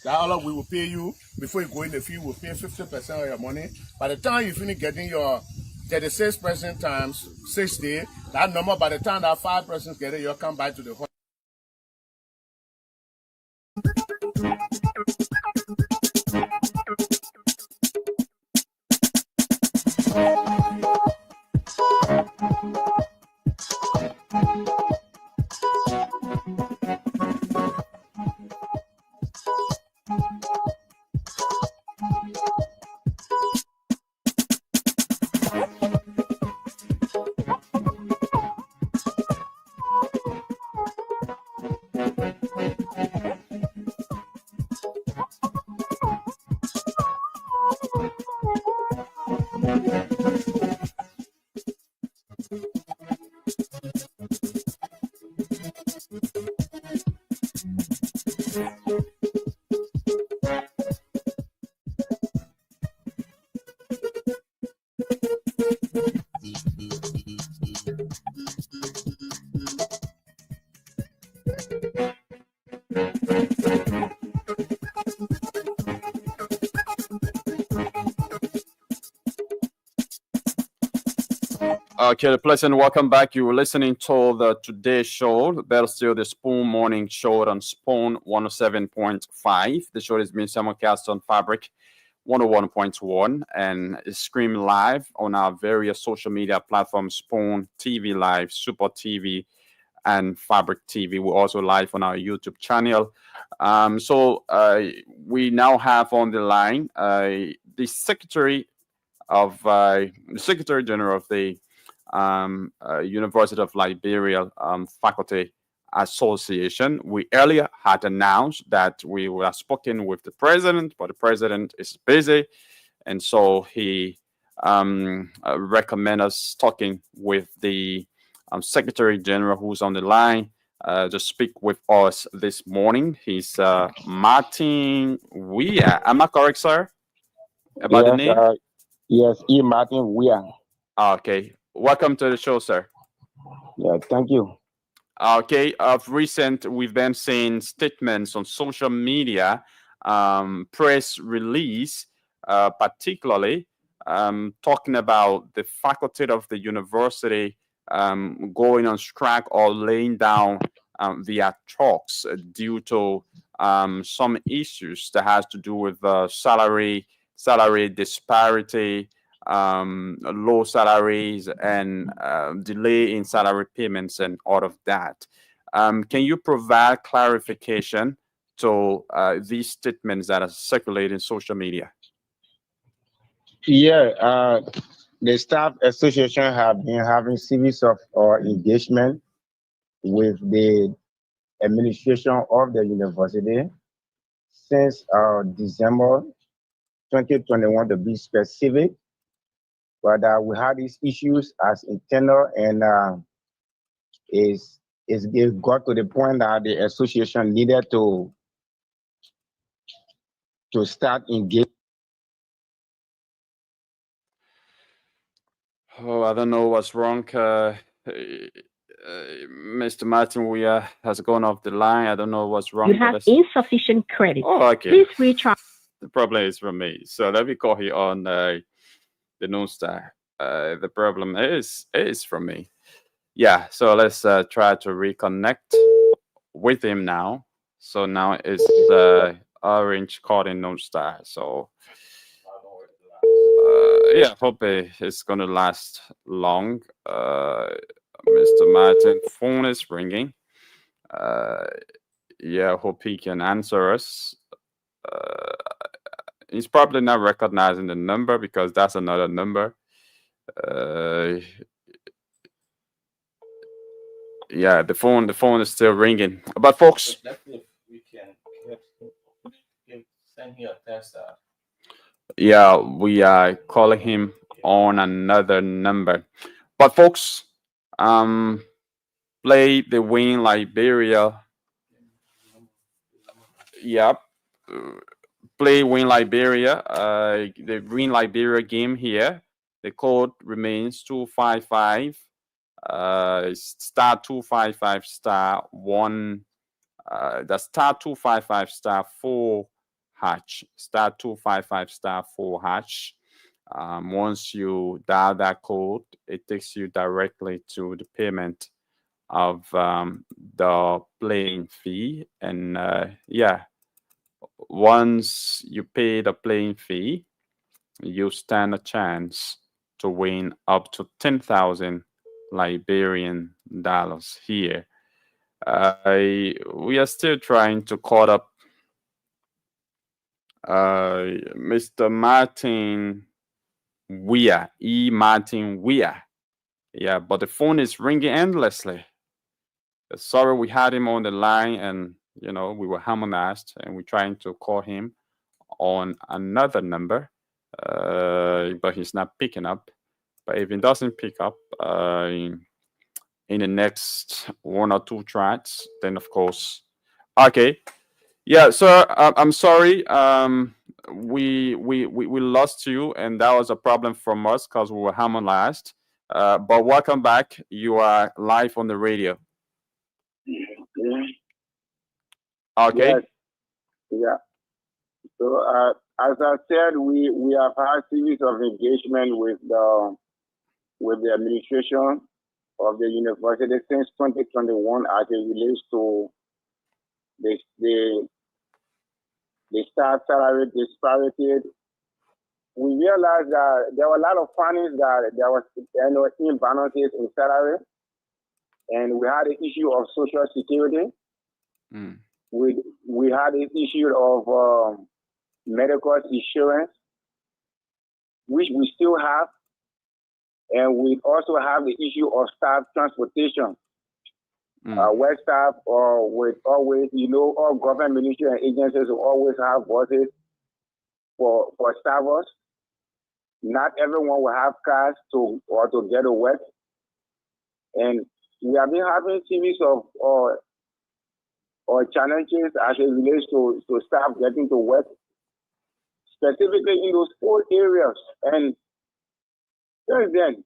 That all we will pay you before you go in the field. We'll pay 50% of your money. By the time you finish getting your 36% times 6 days, that number, by the time that 5 persons get it, you'll come back to the home. Okay, pleasant welcome back. You were listening to the Today Show. That's still the Spoon Morning Show on Spoon 107.5. The show is being simulcast on Fabric 101.1 and is streamed live on our various social media platforms: Spoon TV Live, Super TV, and Fabric TV. We're also live on our YouTube channel. So we now have on the line the Secretary General of the University of Liberia Faculty Association. We earlier had announced that we were spoken with the president, but the president is busy, and so he recommend us talking with the Secretary General, who's on the line to speak with us this morning. He's Martin Weah. Am I correct, sir? About the name? Yes, E. Martin Weah. Okay. Welcome to the show, sir. Yeah, thank you. Okay. Of recent, we've been seeing statements on social media, press release, particularly talking about the faculty of the university going on strike or laying down their talks due to some issues that has to do with salary disparity, low salaries, and delay in salary payments and all of that. Can you provide clarification to these statements that are circulating in social media? Yeah, the staff association have been having series of engagement with the administration of the university since December 2021, to be specific. But we had these issues as internal, and it got to the point that the association needed to start engaging. Oh, I don't know what's wrong. Mr. Martin Weah has gone off the line. I don't know what's wrong. You have insufficient credit. Oh, okay. Please recharge. The problem is from me. So let me call here on the Noon Star. The problem is from me. Yeah. So let's try to reconnect with him now. So now it's orange calling Noon Star. So yeah, hope it's gonna last long. Mr. Martin, phone is ringing. Yeah, hope he can answer us. He's probably not recognizing the number because that's another number. Yeah, the phone is still ringing. But folks, We can send here a text. yeah, we are calling him on another number. But folks, play the Win Liberia. Yep. play Win Liberia. The Win Liberia game here. The code remains 255 star 255 star 1. The star 255 star 4 hash. Star 255 star 4 hash. Once you dial that code, it takes you directly to the payment of the playing fee. And yeah, once you pay the playing fee, you stand a chance to win up to 10,000 Liberian dollars here. We are still trying to call up Mr. Martin Weir, Martin Weir. Yeah, but the phone is ringing endlessly. Sorry, we had him on the line, and we were harmonized, and we're trying to call him on another number, but he's not picking up. But if he doesn't pick up in the next 1 or 2 tries, then of course, okay. Yeah, sir, I'm sorry. We lost you, and that was a problem from us because we were harmonized. But welcome back. You are live on the radio. Okay. Yes. Yeah. So as I said, we have had a series of engagement with the administration of the university since 2021 as it relates to the staff salary disparity. We realized that there were a lot of findings that there was imbalances in salary, and we had the issue of social security. We had the issue of medical insurance, which we still have, and we also have the issue of staff transportation. Where staff with always, all government ministries and agencies will always have buses for staffers. Not everyone will have cars to get to work, and we have been having series of challenges as it relates to staff getting to work, specifically in those 4 areas. And since then,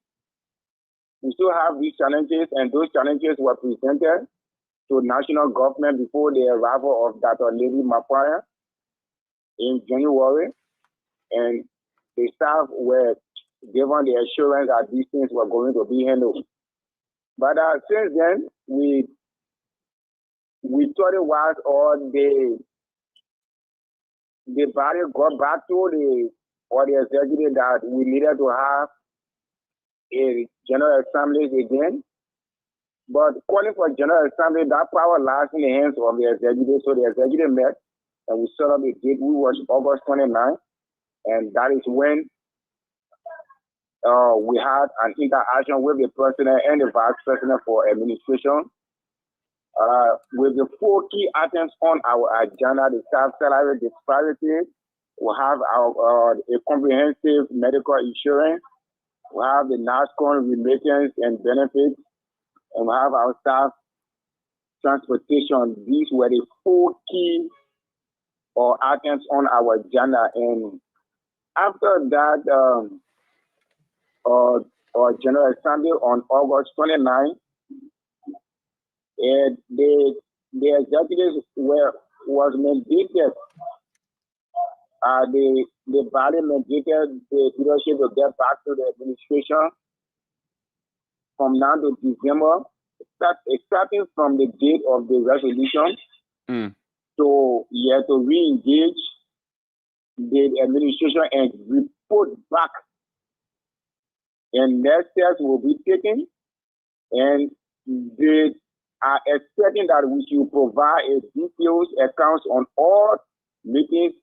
we still have these challenges, and those challenges were presented to national government before the arrival of Dr. Lady Mapaya in January, and the staff were given the assurance that these things were going to be handled. But since then, we thought it was, or the body got back to the executive that we needed to have a General Assembly again. But calling for General Assembly, that power lies in the hands of the executive. So the executive met, and we set up a date, which was August 29th, and that is when we had an interaction with the president and the vice president for administration. With the 4 key items on our agenda, the staff salary disparity, we have our a comprehensive medical insurance, we have the NASCON remittance and benefits, and we have our staff transportation. These were the 4 key items on our agenda. And after that, our General Assembly on August 29th, and the executives was mandated. The body mandated the leadership to get back to the administration from now to December, starting from the date of the resolution, to re-engage the administration and report back. And next steps will be taken, and they are expecting that we should provide a detailed accounts on all meetings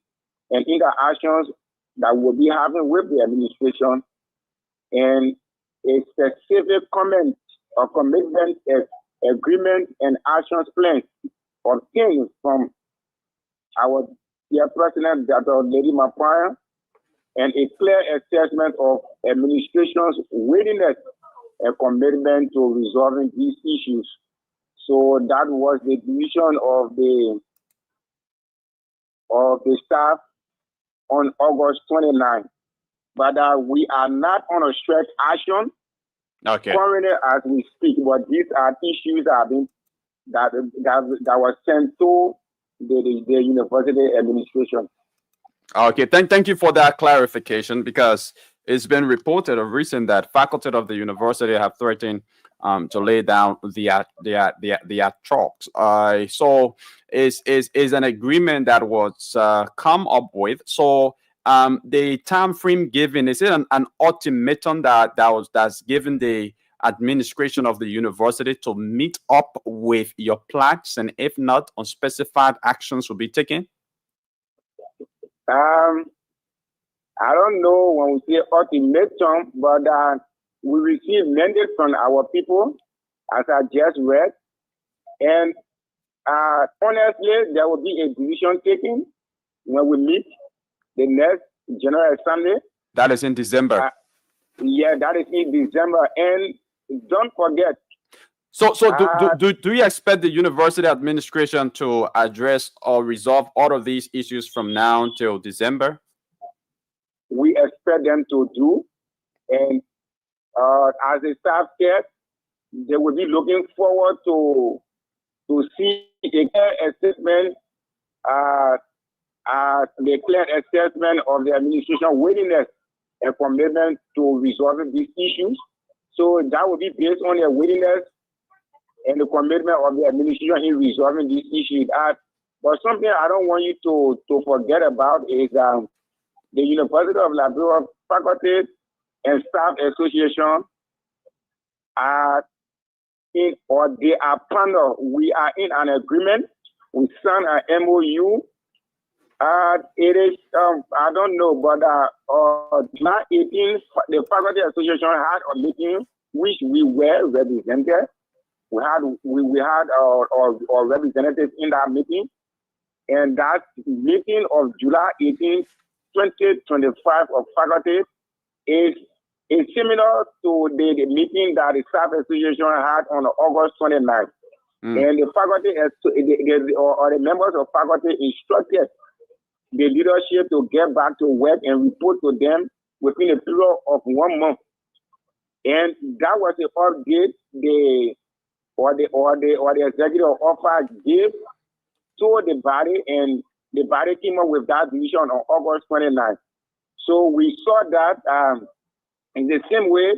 and interactions that we'll be having with the administration, and a specific comment or commitment, agreement, and actions plan obtained from our dear President, Dr. Lady Mapaya, and a clear assessment of administration's willingness and commitment to resolving these issues. So that was the division of the staff on August 29th. But we are not on a stretch action currently as we speak. But these are issues that was sent to the university administration. Okay, thank you for that clarification, because it's been reported of recent that faculty of the university have threatened to lay down their chalks. So is an agreement that was come up with. So the time frame given, is it an ultimatum that's given the administration of the university to meet up with your pledge, and if not, unspecified actions will be taken? I don't know when we say ultimatum, but we receive mandate from our people, as I just read, and honestly, there will be a decision taken when we meet the next General Assembly. That is in December. Yeah, that is in December, and don't forget. So do you expect the university administration to address or resolve all of these issues from now until December? We expect them to do, and as the staff said, they will be looking forward to see a clear assessment, the clear assessment of the administration willingness and commitment to resolving these issues. So that will be based on their willingness and the commitment of the administration in resolving these issues. But something I don't want you to forget about is the University of Liberia Faculty and Staff Association they are partner. We are in an agreement. We signed an MOU. It is I don't know, but July 18th, the Faculty Association had a meeting which we were represented. We had our representatives in that meeting, and that meeting of July 18th, 2025 of faculty is similar to the meeting that the Staff Association had on August 29th. And the faculty, or the members of faculty instructed the leadership to get back to work and report to them within a period of 1 month. And that was the update the executive officer gave to the body, and the body came up with that decision on August 29th. So we saw that in the same way,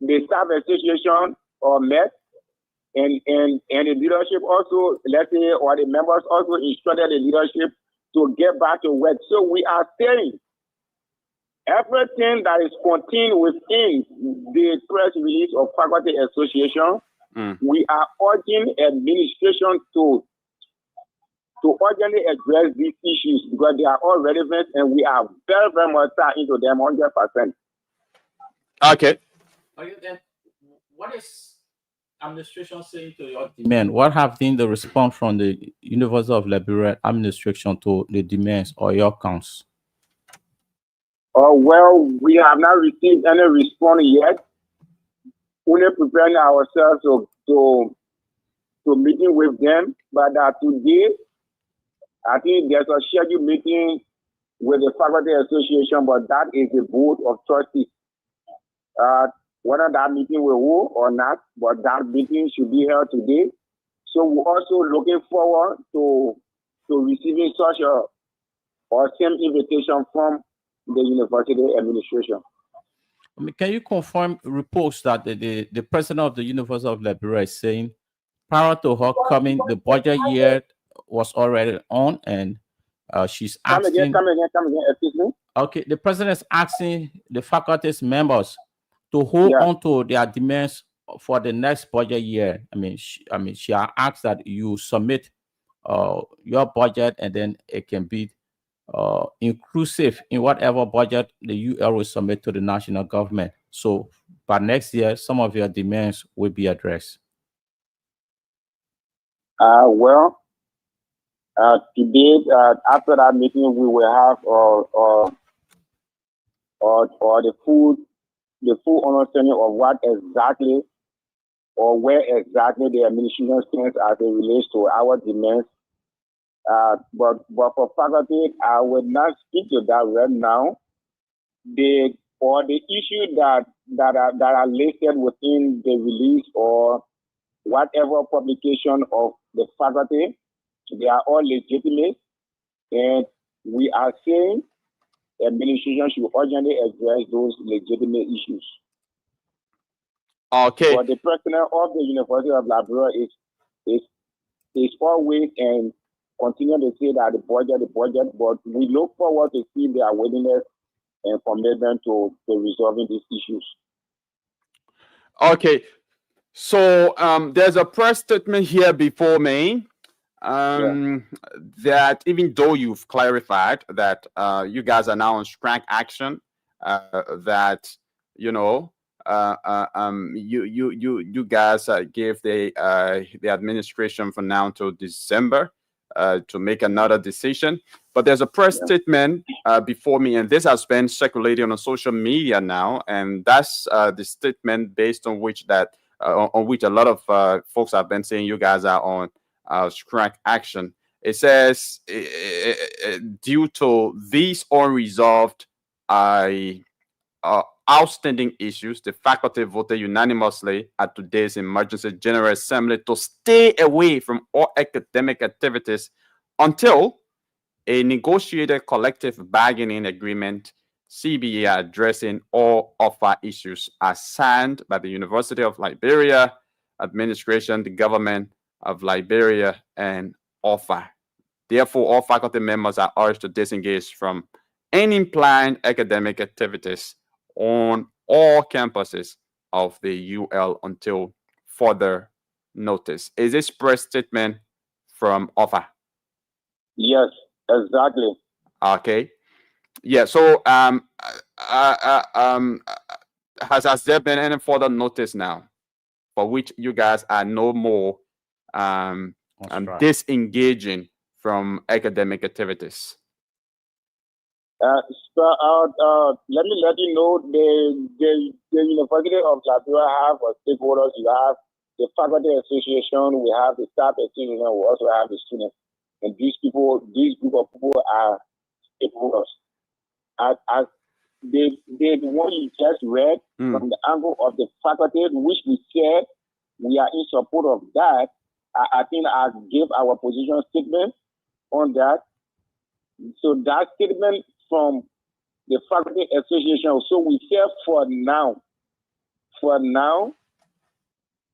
the Staff Association met, and the leadership also, let's say, or the members also instructed the leadership to get back to work. So we are saying everything that is contained within the press release of Faculty Association, we are urging administration to urgently address these issues, because they are all relevant and we are very, very much tied into them 100%. Okay. Then what is administration saying to your demand? What have been the response from the University of Liberia administration to the demands or your counts? Well, we have not received any response yet. Only preparing ourselves to meeting with them. But today, I think there's a scheduled meeting with the Faculty Association, but that is the board of trustees. Whether that meeting will hold or not, but that meeting should be held today. So we're also looking forward to receiving such or same invitation from the university administration. Can you confirm reports that the president of the University of Liberia is saying prior to her coming, the budget year was already on, and she's asking... Come again, excuse me? Okay, the president is asking the faculty's members to hold on to their demands for the next budget year. She asked that you submit your budget, and then it can be inclusive in whatever budget the UL will submit to the national government. So by next year, some of your demands will be addressed. Today, after that meeting, we will have the full understanding of what exactly or where exactly the administration stands as it relates to our demands But for faculty, I will not speak to that right now. The issue that are listed within the release or whatever publication of the faculty, they are all legitimate, and we are saying the administration should urgently address those legitimate issues. Okay. But the personnel of the University of Liberia is always and continue to say that the budget, but we look forward to see their willingness and commitment to resolving these issues. Okay. So there's a press statement here before me that even though you've clarified that you guys are now on strike action, that you guys gave the administration from now till December to make another decision. But there's a press statement before me, and this has been circulating on social media now, and that's the statement based on which that on which a lot of folks have been saying you guys are on strike action. It says due to these unresolved outstanding issues, the faculty voted unanimously at today's emergency general assembly to stay away from all academic activities until a negotiated collective bargaining agreement, CBA, addressing all offer issues are signed by the University of Liberia administration, the government of Liberia, and offer. Therefore, all faculty members are urged to disengage from any planned academic activities on all campuses of the UL until further notice. Is this press statement from offer? Yes, exactly. Okay. Yeah. So has there been any further notice now for which you guys are no more disengaging from academic activities? Let me let you know the University of Liberia have stakeholders. You have the faculty association, we have the staff association, we also have the students. And these group of people are stakeholders. As the one you just read from the angle of the faculty, which we said we are in support of that. I think I gave our position statement on that. So that statement from the faculty association. So we said for now,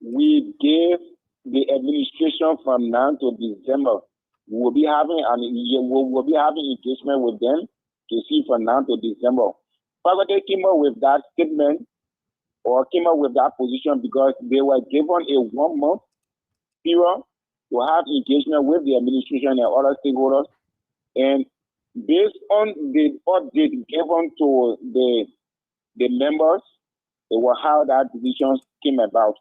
we gave the administration from now to December. We'll be having engagement with them to see from now to December. Faculty came up with that statement or came up with that position because they were given a 1 month period to have engagement with the administration and other stakeholders. And based on the update given to the members, it was how that decision came about.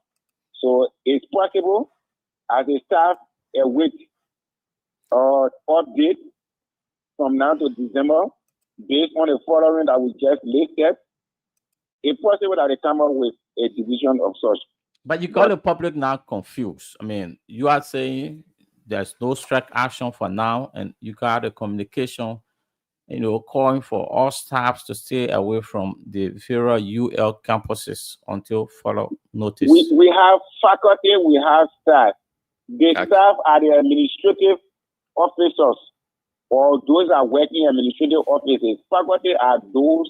So it's possible as a staff a week or update from now to December based on the following that we just listed. It's possible that they come up with a division of such. But you got the public now confused. I mean, you are saying there's no strike action for now, and you got a communication, calling for all staffs to stay away from the various UL campuses until further notice. We have faculty, we have staff. The staff are the administrative officers, or those are working administrative offices. Faculty are those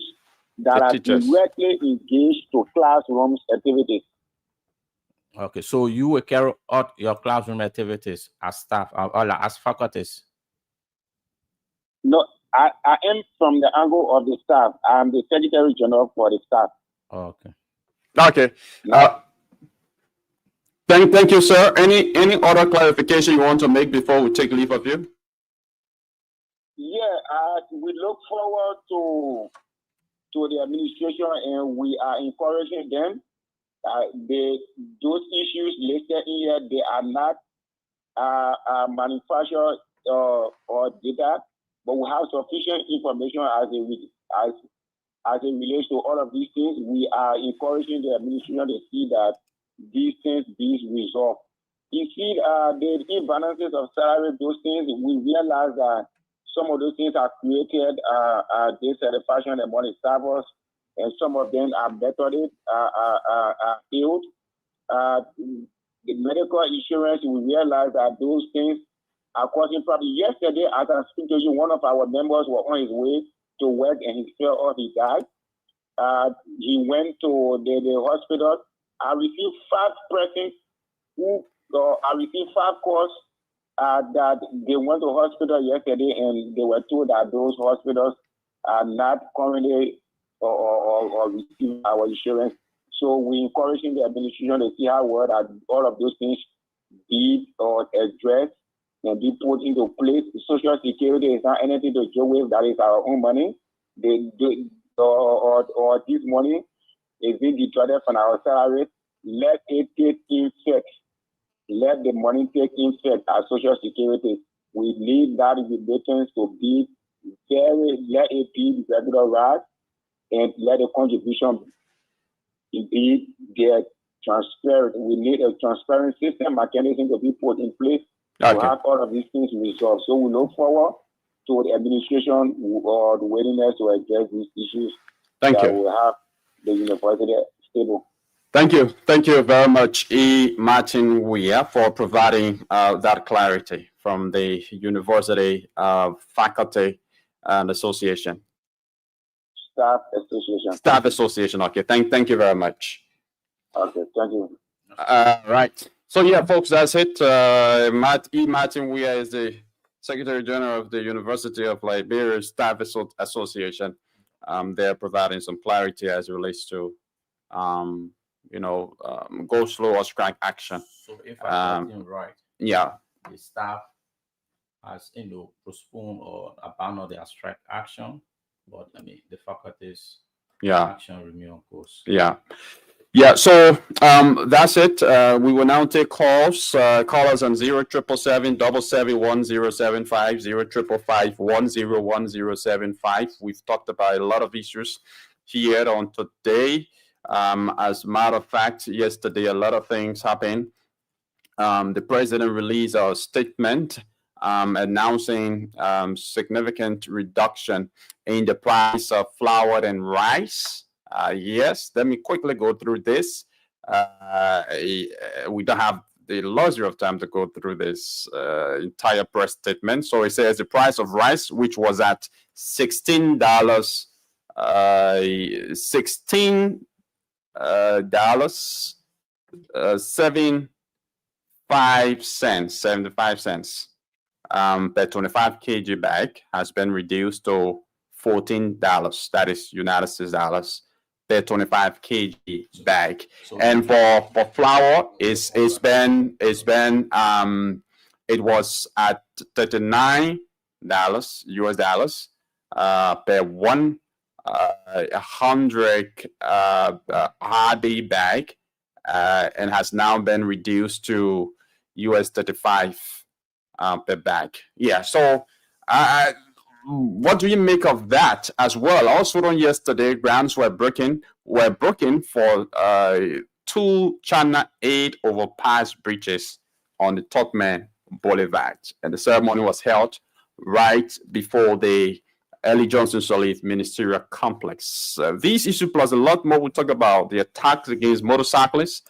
that are directly engaged to classrooms activities. Okay, so you will carry out your classroom activities as staff or as faculties? No, I am from the angle of the staff. I'm the Secretary General for the staff. Okay. Okay. Thank you, sir. Any other clarification you want to make before we take leave of you? Yeah, we look forward to the administration, and we are encouraging them. Those issues listed in here, they are not manufactured or data, but we have sufficient information as it relates to all of these things. We are encouraging the administration to see that these things be resolved. You see, the imbalances of salary, those things, we realize that some of those things are created dissatisfaction among the staffers, and some of them are methoded, healed. The medical insurance, we realize that those things are causing problems. Yesterday, as I speak to you, one of our members was on his way to work and he fell off, he died. He went to the hospital. I received 5 persons who, I received 5 calls that they went to hospital yesterday and they were told that those hospitals are not currently or receiving our insurance. So we encouraging the administration to see how well that all of those things be addressed and be put into place. Social Security is not anything to joke with. That is our own money. Or this money is being deducted from our salary. Let it take effect. Let the money take effect as Social Security. We need that remittance to be let it be regularized and let the contribution be get transparent. We need a transparent system mechanism to be put in place to have all of these things resolved. So we look forward to the administration or the willingness to address these issues. Thank you. We have the university stable. Thank you. Thank you very much, E. Martin Weir, for providing that clarity from the University Faculty and Association. Staff Association. Staff Association. Okay. Thank you very much. Okay. Thank you. Right. So yeah, folks, that's it. E. Martin Weir is the Secretary General of the University of Liberia Staff Association. They're providing some clarity as it relates to go slow or strike action. So if I got him right, yeah, the staff has postponed or abandoned their strike action, but I mean the faculty's action remain on course. Yeah, so that's it. We will now take calls. Call us on 0777-771-075, 0555-101-075. We've talked about a lot of issues here on today. As a matter of fact, yesterday a lot of things happened. The president released a statement announcing significant reduction in the price of flour and rice. Yes, let me quickly go through this. We don't have the luxury of time to go through this entire press statement. So it says the price of rice, which was at $16, $75 cents per 25 kg bag, has been reduced to $14. That is United States dollars per 25 kg bag. And for flour, it was at $39 US dollars per 100 hardy bag, and has now been reduced to US 35 per bag. Yeah, so what do you make of that as well? Also on yesterday, grounds were broken for 2 China 8 overpass breaches on the Topman Boulevard, and the ceremony was held right before the Ellie Johnson Sirleaf Ministerial Complex. These issues plus a lot more we'll talk about. The attacks against motorcyclists.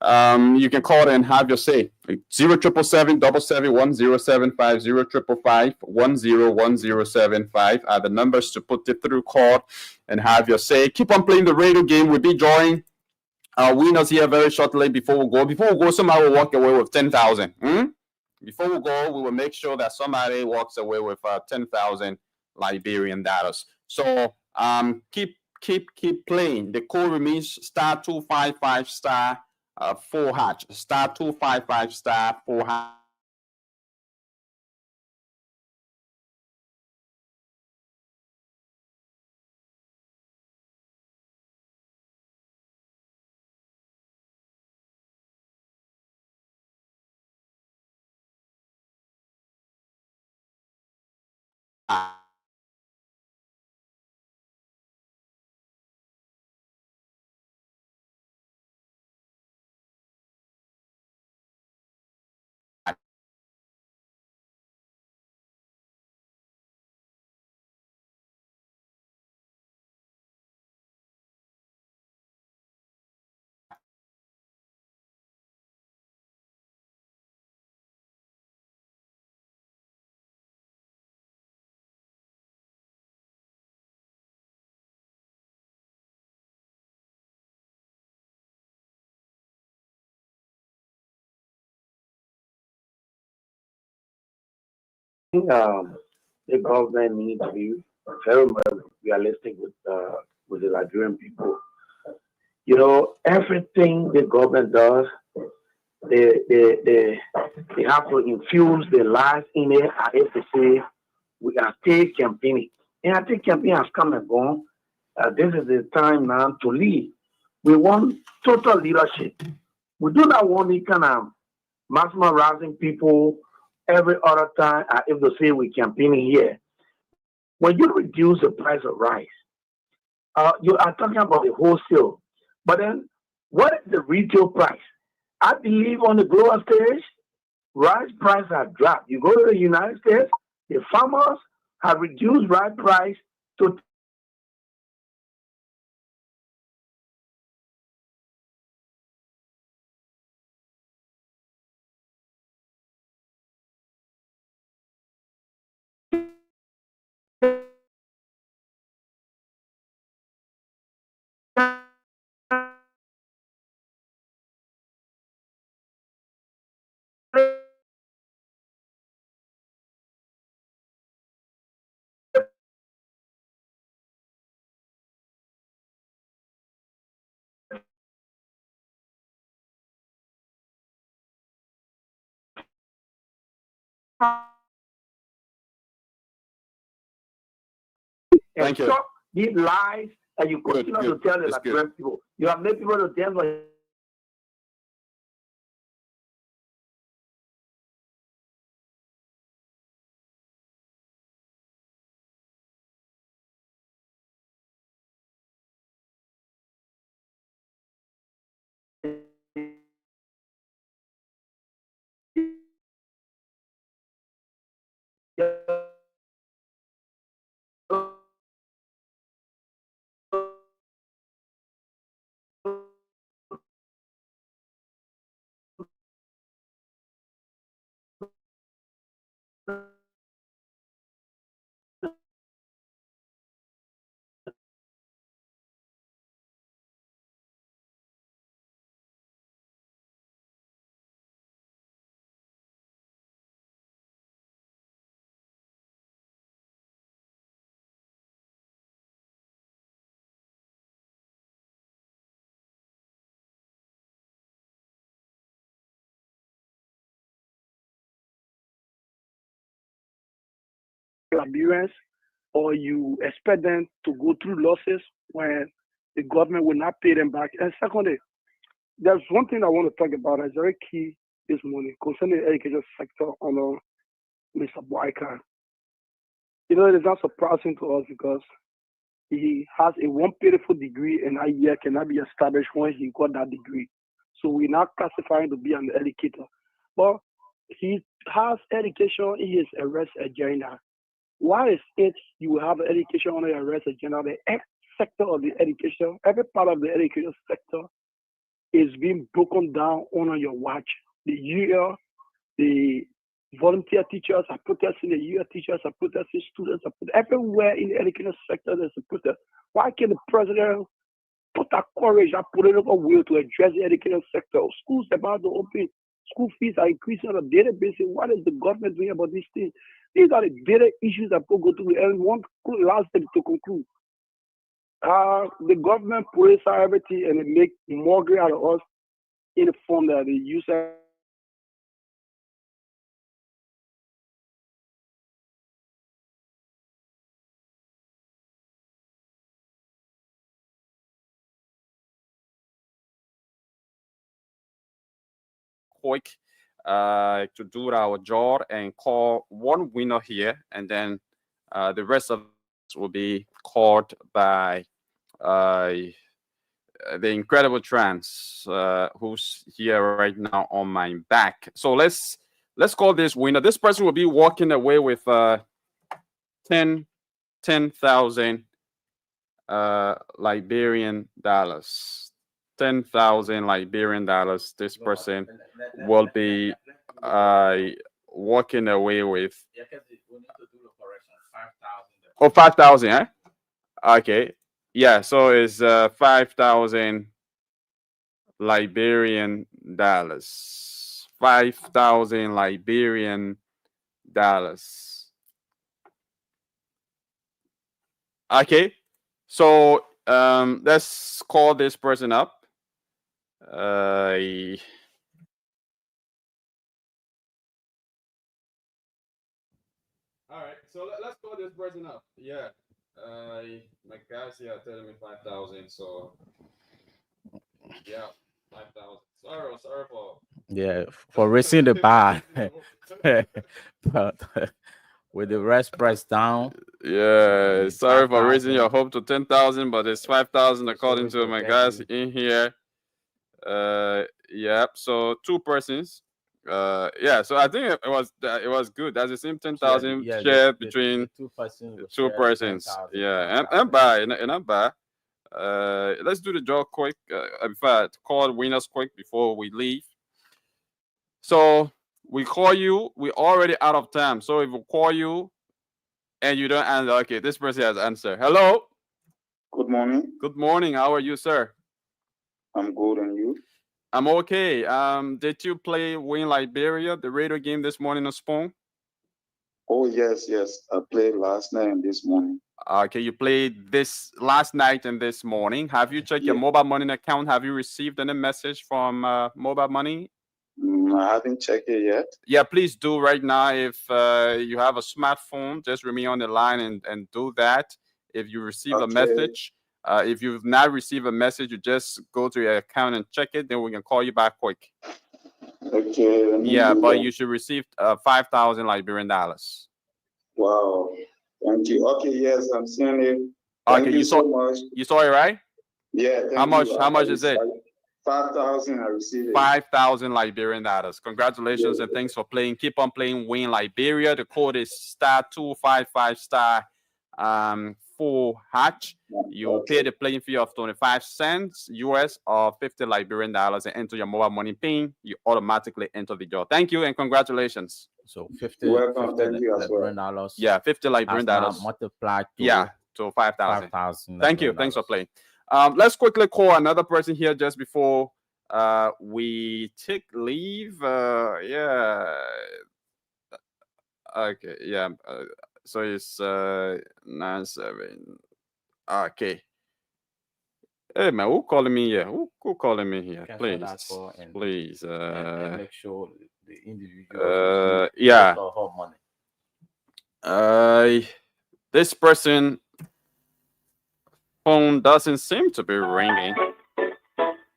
You can call and have your say. 0777-771-075, 055-101-075 are the numbers to put it through. Call and have your say. Keep on playing the radio game. We'll be joining our winners here very shortly. Before we go, somebody will walk away with 10,000. Before we go, we will make sure that somebody walks away with 10,000 Liberian dollars. So keep playing. The code remains *255* 4#, *255* 4#. The government needs to be very well realistic with the Liberian people. You know, everything the government does, they they they, they have to infuse the lies in it. I hate to say we are still campaigning. And I think campaign has come and gone. This is the time now to lead. We want total leadership. We do not want any kind of maximum rising people every other time if they say we campaigning here. When you reduce the price of rice, you are talking about the wholesale. But then what is the retail price? I believe on the global stage, rice prices have dropped. You go to the United States, the farmers have reduced rice price to Thank you. stop these lies and you Good, continue to good. tell the It's good. Liberian people. You have made people to tell like Liberians, or you expect them to go through losses when the government will not pay them back. And secondly, there's one thing I want to talk about that's very key this morning concerning the education sector on Mr. Boyka. You know, it is not surprising to us because he has a one beautiful degree and that year cannot be established when he got that degree. So we're not classifying to be an educator. But he has education in his arrest agenda. Why is it you will have education on your arrest agenda? The sector of the education, every part of the education sector is being broken down on your watch. The year, the volunteer teachers are protesting, the year teachers are protesting, students are protesting. Everywhere in the education sector there's a protest. Why can't the president put that courage, that political will to address the education sector? Schools are about to open. School fees are increasing on a daily basis. What is the government doing about these things? These are the daily issues that people go through. And one last thing to conclude. The government politicize everything and they make mockery out of us in the form that they use. Quick to do our job and call one winner here, and then the rest of us will be called by the incredible trans who's here right now on my back. So let's call this winner. This person will be walking away with 10,000 Liberian dollars. 10,000 Liberian dollars. This person will be walking away with. Oh, 5,000, eh? Okay. Yeah, so it's 5,000 Liberian dollars. 5,000 Liberian dollars. Okay. So let's call this person up. All right. So let's call this person up. Yeah. My guys here are telling me 5,000. So yeah, 5,000. Sorry for. Yeah, for raising the bar. But with the rest price down. Yeah, sorry for raising 5,000. your hope to 10,000, but it's 5,000 according to my guys you. in here. Yeah. So two persons. Yeah. So I think it was good. That's the same 10,000 shared between the two persons. two persons. Yeah, and buy and buy. Let's do the draw quick. In fact, call winners quick before we leave. So we call you. We're already out of time. So if we call you and you don't answer, okay, this person has answered. Hello. Good morning. Good morning. How are you, sir? I'm good, and you? I'm okay. Did you play Win Liberia, the radio game this morning on Spoon? Oh yes, I played last night and this morning. Okay, you played this last night and this morning. Have you checked your mobile money account? Have you received any message from mobile money? I haven't checked it yet. Yeah, please do right now. If you have a smartphone, just remain on the line and do that. If you receive a message, if you've not received a message, you just go to your account and check it. Then we can call you back quick. Okay. Yeah, but you should receive 5,000 Liberian dollars. Wow. Thank you. Okay, yes, I'm seeing it. Thank you so much. You saw it, right? Yeah. How much? How much is it? 5,000. I received it. 5,000 Liberian dollars. Congratulations and thanks for playing. Keep on playing. Win Liberia. The code is *255* 4 hatch. You pay the playing fee of 25 cents US or 50 Liberian dollars and enter your mobile money PIN. You automatically enter the draw. Thank you and congratulations. So 50, Welcome. 50 Thank you as well. Liberian dollars. Yeah, 50 Liberian dollars. Multiplied to 5,000. 5,000. Thank you. Thanks for playing. Let's quickly call another person here just before we take leave. Okay. Yeah. So it's 97. Okay. Hey man, who calling me here? Who calling me here? Please, please. And make sure the individual. Yeah. Money. This person phone doesn't seem to be ringing.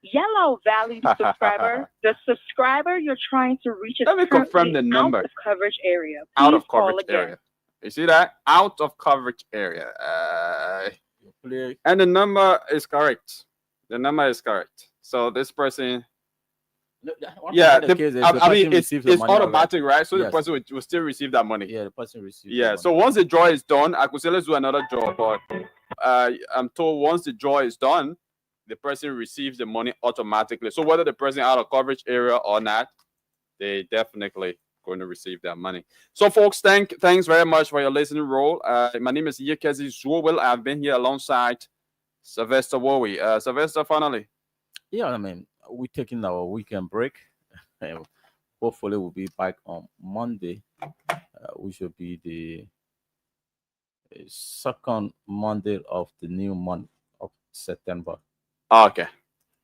Yellow valued subscriber. The subscriber you're trying to reach is Let me confirm the number. out of coverage area. Out Please of coverage call again. area. You see that? Out of coverage area. And the number is correct. The number is correct. So this person. Yeah, I mean it's automatic, right? So the person will still receive that money. Yeah, the person receives. Yeah. So once the draw is done, I could say let's do another draw, but I'm told once the draw is done, the person receives the money automatically. So whether the person out of coverage area or not, they definitely going to receive that money. So folks, thanks very much for your listening role. My name is Yekezi Zuwil. I've been here alongside Sylvester Wowie. Sylvester, finally. Yeah, I mean, we're taking our weekend break. Hopefully we'll be back on Monday, which will be the second Monday of the new month of September. Okay.